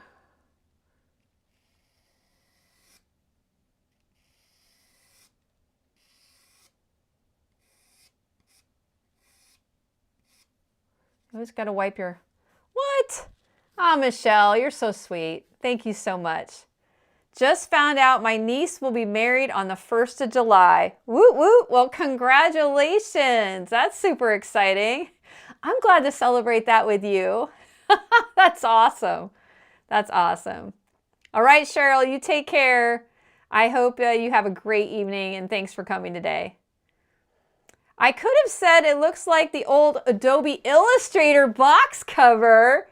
You always got to wipe your... What? Ah, Michelle, you're so sweet. Thank you so much. Just found out my niece will be married on the 1st of July. Woot woot. Well, congratulations. That's super exciting. I'm glad to celebrate that with you. That's awesome. That's awesome. All right, Cheryl, you take care. I hope you have a great evening, and thanks for coming today. I could have said it looks like the old Adobe Illustrator box cover.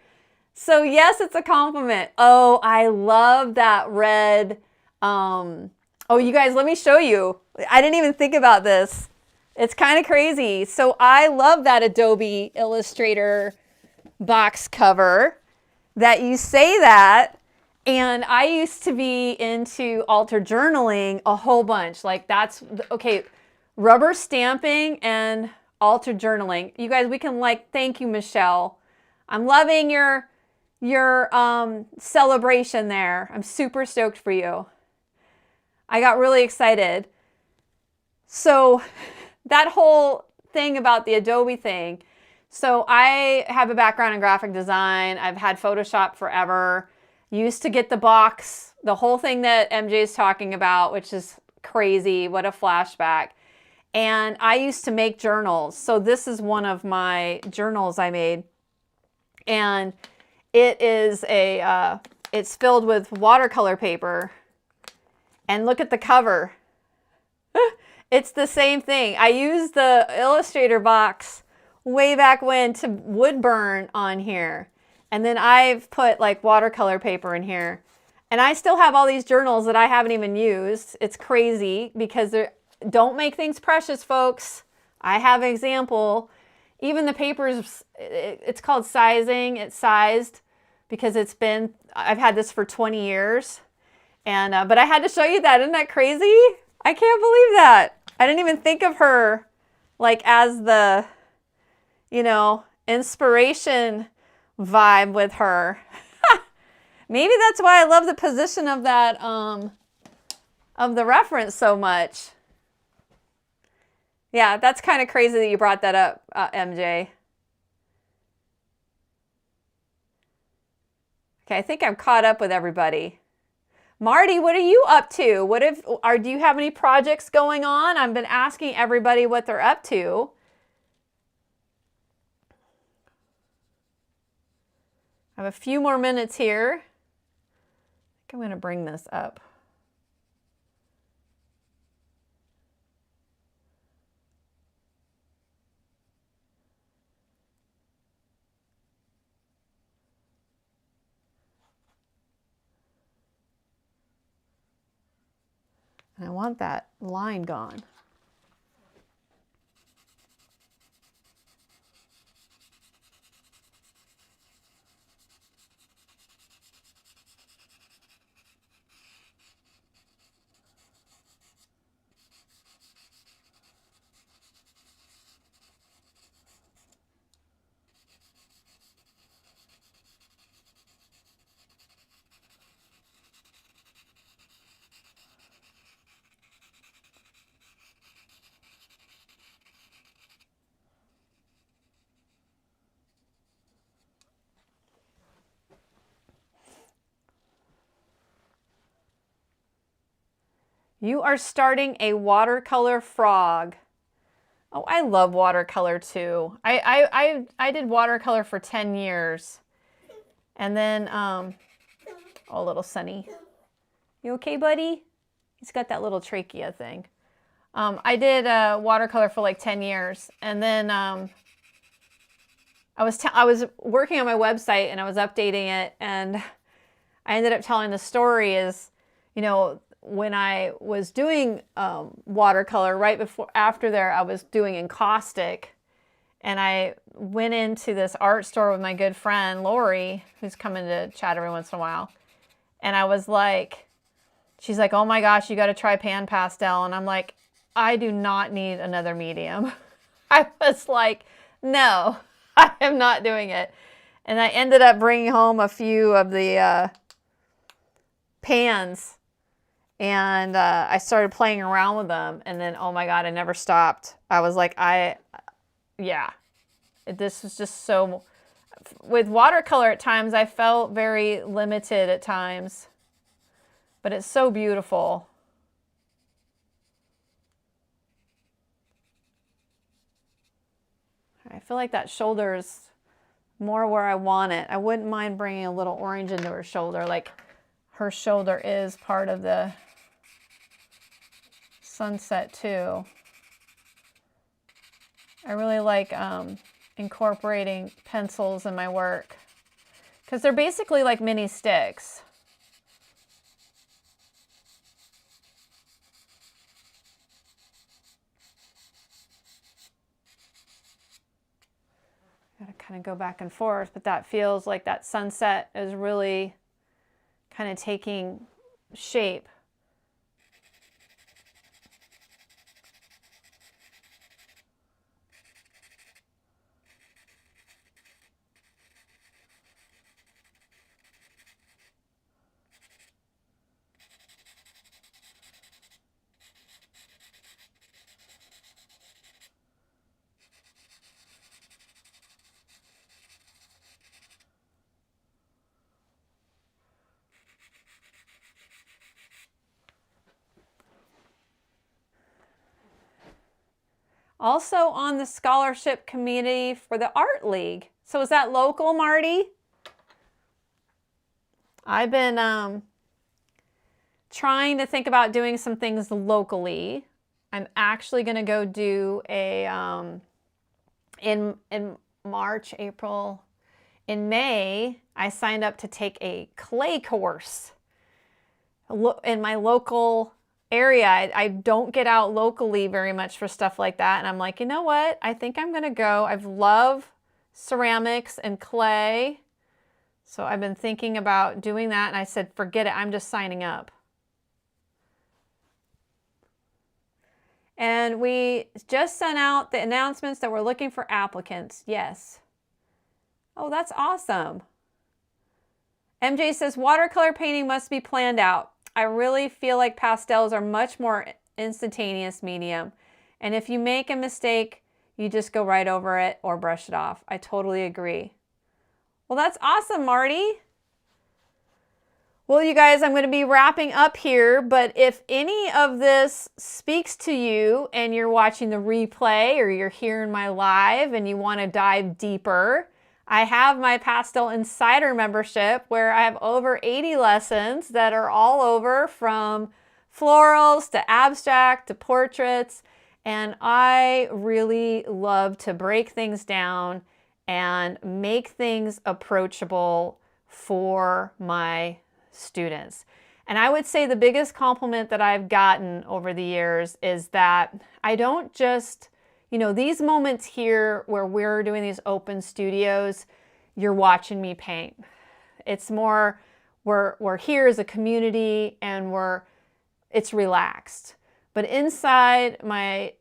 So yes, it's a compliment. Oh, I love that red. Oh, Oh, you guys, let me show you. I didn't even think about this. It's kind of crazy. So I love that Adobe Illustrator box cover that you say that. And I used to be into altar journaling a whole bunch. Like that's, okay, rubber stamping and altar journaling. You guys, we can like, thank you, Michelle. I'm loving your celebration there. I'm super stoked for you. I got really excited. So that whole thing about the Adobe thing. So I have a background in graphic design. I've had Photoshop forever. Used to get the box, the whole thing that MJ is talking about, which is crazy. What a flashback. And I used to make journals. So this is one of my journals I made. And it is it's filled with watercolor paper. And look at the cover. It's the same thing. I used the Illustrator box way back when to wood burn on here. And then I've put like watercolor paper in here. And I still have all these journals that I haven't even used. It's crazy because don't make things precious, folks. I have an example. Even the papers, it's called sizing. It's sized because I've had this for 20 years. And, but I had to show you that. Isn't that crazy? I can't believe that. I didn't even think of her like as the, inspiration vibe with her. Maybe that's why I love the position of that, of the reference so much. Yeah, that's kind of crazy that you brought that up, MJ. Okay, I think I'm caught up with everybody. Marty, what are you up to? Do you have any projects going on? I've been asking everybody what they're up to. I have a few more minutes here. I think I'm going to bring this up. And I want that line gone. You are starting a watercolor frog. Oh, I love watercolor too. I did watercolor for 10 years. And then, oh, little Sonny. You okay, buddy? He's got that little trachea thing. I did watercolor for like 10 years. And then I was working on my website and I was updating it. And I ended up telling the story is, when I was doing watercolor, after there, I was doing encaustic. And I went into this art store with my good friend, Lori, who's coming to chat every once in a while. And I was like, she's like, oh my gosh, you got to try PanPastel. And I'm like, I do not need another medium. I was like, no, I am not doing it. And I ended up bringing home a few of the pans. And I started playing around with them. And then, oh my God, I never stopped. I was like, yeah. This was just so... With watercolor at times, I felt very limited at times. But it's so beautiful. I feel like that shoulder is more where I want it. I wouldn't mind bringing a little orange into her shoulder. Like, her shoulder is part of the sunset too. I really like incorporating pencils in my work because they're basically like mini sticks. Gotta kind of go back and forth, but that feels like that sunset is really kind of taking shape. Also on the scholarship committee for the Art League. So is that local, Marty? I've been trying to think about doing some things locally. I'm actually going to go do a, in March, April, in May, I signed up to take a clay course in my local area. I don't get out locally very much for stuff like that. And I'm like, you know what? I think I'm going to go. I've loved ceramics and clay. So I've been thinking about doing that. And I said, forget it. I'm just signing up. And we just sent out the announcements that we're looking for applicants. Yes. Oh, that's awesome. MJ says, watercolor painting must be planned out. I really feel like pastels are much more instantaneous medium. And if you make a mistake, you just go right over it or brush it off. I totally agree. Well, that's awesome, Marty. Well, you guys, I'm going to be wrapping up here, but if any of this speaks to you and you're watching the replay or you're hearing my live and you want to dive deeper, I have my Pastel Insider membership where I have over 80 lessons that are all over, from florals to abstract to portraits. And I really love to break things down and make things approachable for my students. And I would say the biggest compliment that I've gotten over the years is that I don't just, you know, these moments here where we're doing these open studios, you're watching me paint. It's more, we're here as a community and it's relaxed. But inside my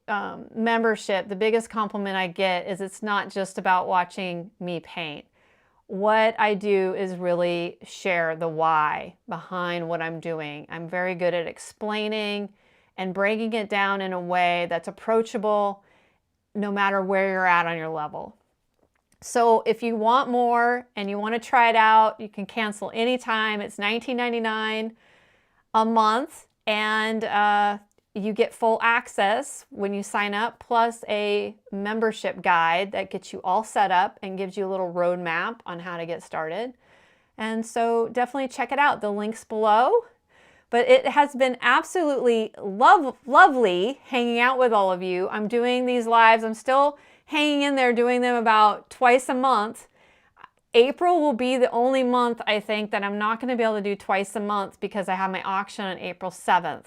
membership, the biggest compliment I get is it's not just about watching me paint. What I do is really share the why behind what I'm doing. I'm very good at explaining and breaking it down in a way that's approachable no matter where you're at on your level. So if you want more and you want to try it out, you can cancel anytime. It's $19.99 a month, and you get full access when you sign up, plus a membership guide that gets you all set up and gives you a little roadmap on how to get started. And so definitely check it out. The link's below. But it has been absolutely lovely hanging out with all of you. I'm doing these lives. I'm still hanging in there, doing them about twice a month. April will be the only month, I think, that I'm not going to be able to do twice a month because I have my auction on April 7th.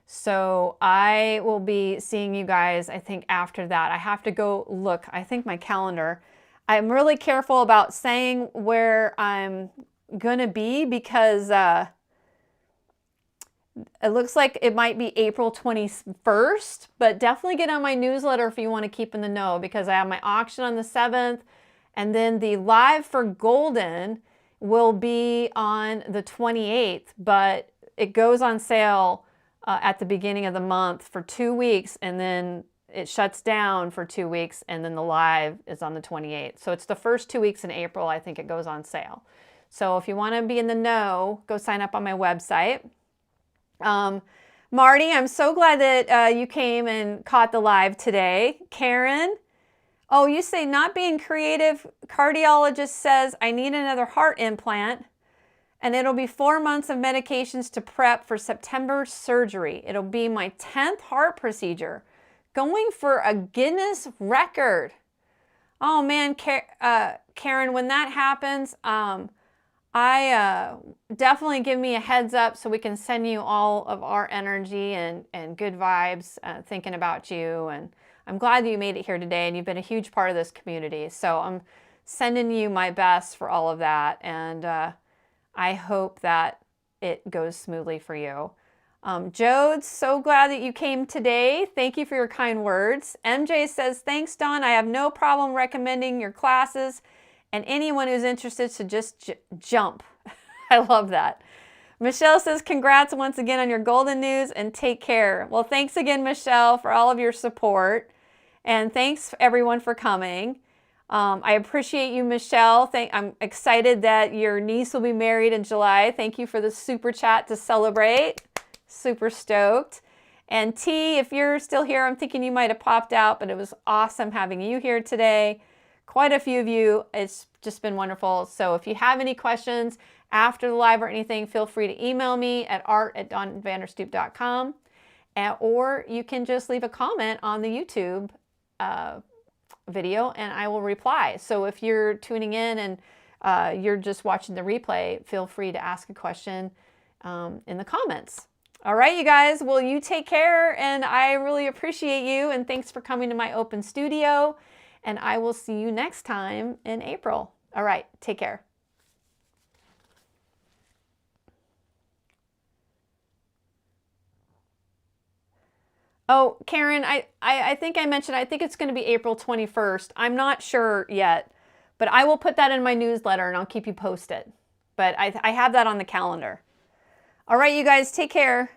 So I will be seeing you guys, I think, after that. I have to go look, I think, my calendar. I'm really careful about saying where I'm going to be because it looks like it might be April 21st, but definitely get on my newsletter if you want to keep in the know, because I have my auction on the 7th, and then the live for Golden will be on the 28th, but it goes on sale at the beginning of the month for 2 weeks, and then it shuts down for 2 weeks, and then the live is on the 28th. So it's the first 2 weeks in April, I think it goes on sale. So if you want to be in the know, go sign up on my website. Marty, I'm so glad that you came and caught the live today. Karen, oh, you say not being creative. Cardiologist says I need another heart implant, and it'll be 4 months of medications to prep for September surgery. It'll be my 10th heart procedure. Going for a Guinness record. Oh man, Karen, when that happens, definitely give me a heads up so we can send you all of our energy and good vibes, thinking about you. And I'm glad that you made it here today, and you've been a huge part of this community. So I'm sending you my best for all of that, and I hope that it goes smoothly for you. Jode, so glad that you came today. Thank you for your kind words. MJ says, thanks, Dawn. I have no problem recommending your classes, and anyone who's interested should just jump. I love that. Michelle says, congrats once again on your golden news, and take care. Well, thanks again, Michelle, for all of your support. And thanks, everyone, for coming. I appreciate you, Michelle. I'm excited that your niece will be married in July. Thank you for the super chat to celebrate. Super stoked. And T, if you're still here, I'm thinking you might have popped out, but it was awesome having you here today. Quite a few of you. It's just been wonderful. So if you have any questions after the live or anything, feel free to email me at art@dawnvanderstoep.com, or you can just leave a comment on the YouTube video and I will reply. So if you're tuning in and you're just watching the replay, feel free to ask a question in the comments. All right, you guys, well, you take care, and I really appreciate you, and thanks for coming to my open studio, and I will see you next time in April. All right, take care. Oh, Karen, I think I mentioned, I think it's going to be April 21st. I'm not sure yet, but I will put that in my newsletter and I'll keep you posted. But I have that on the calendar. All right, you guys, take care.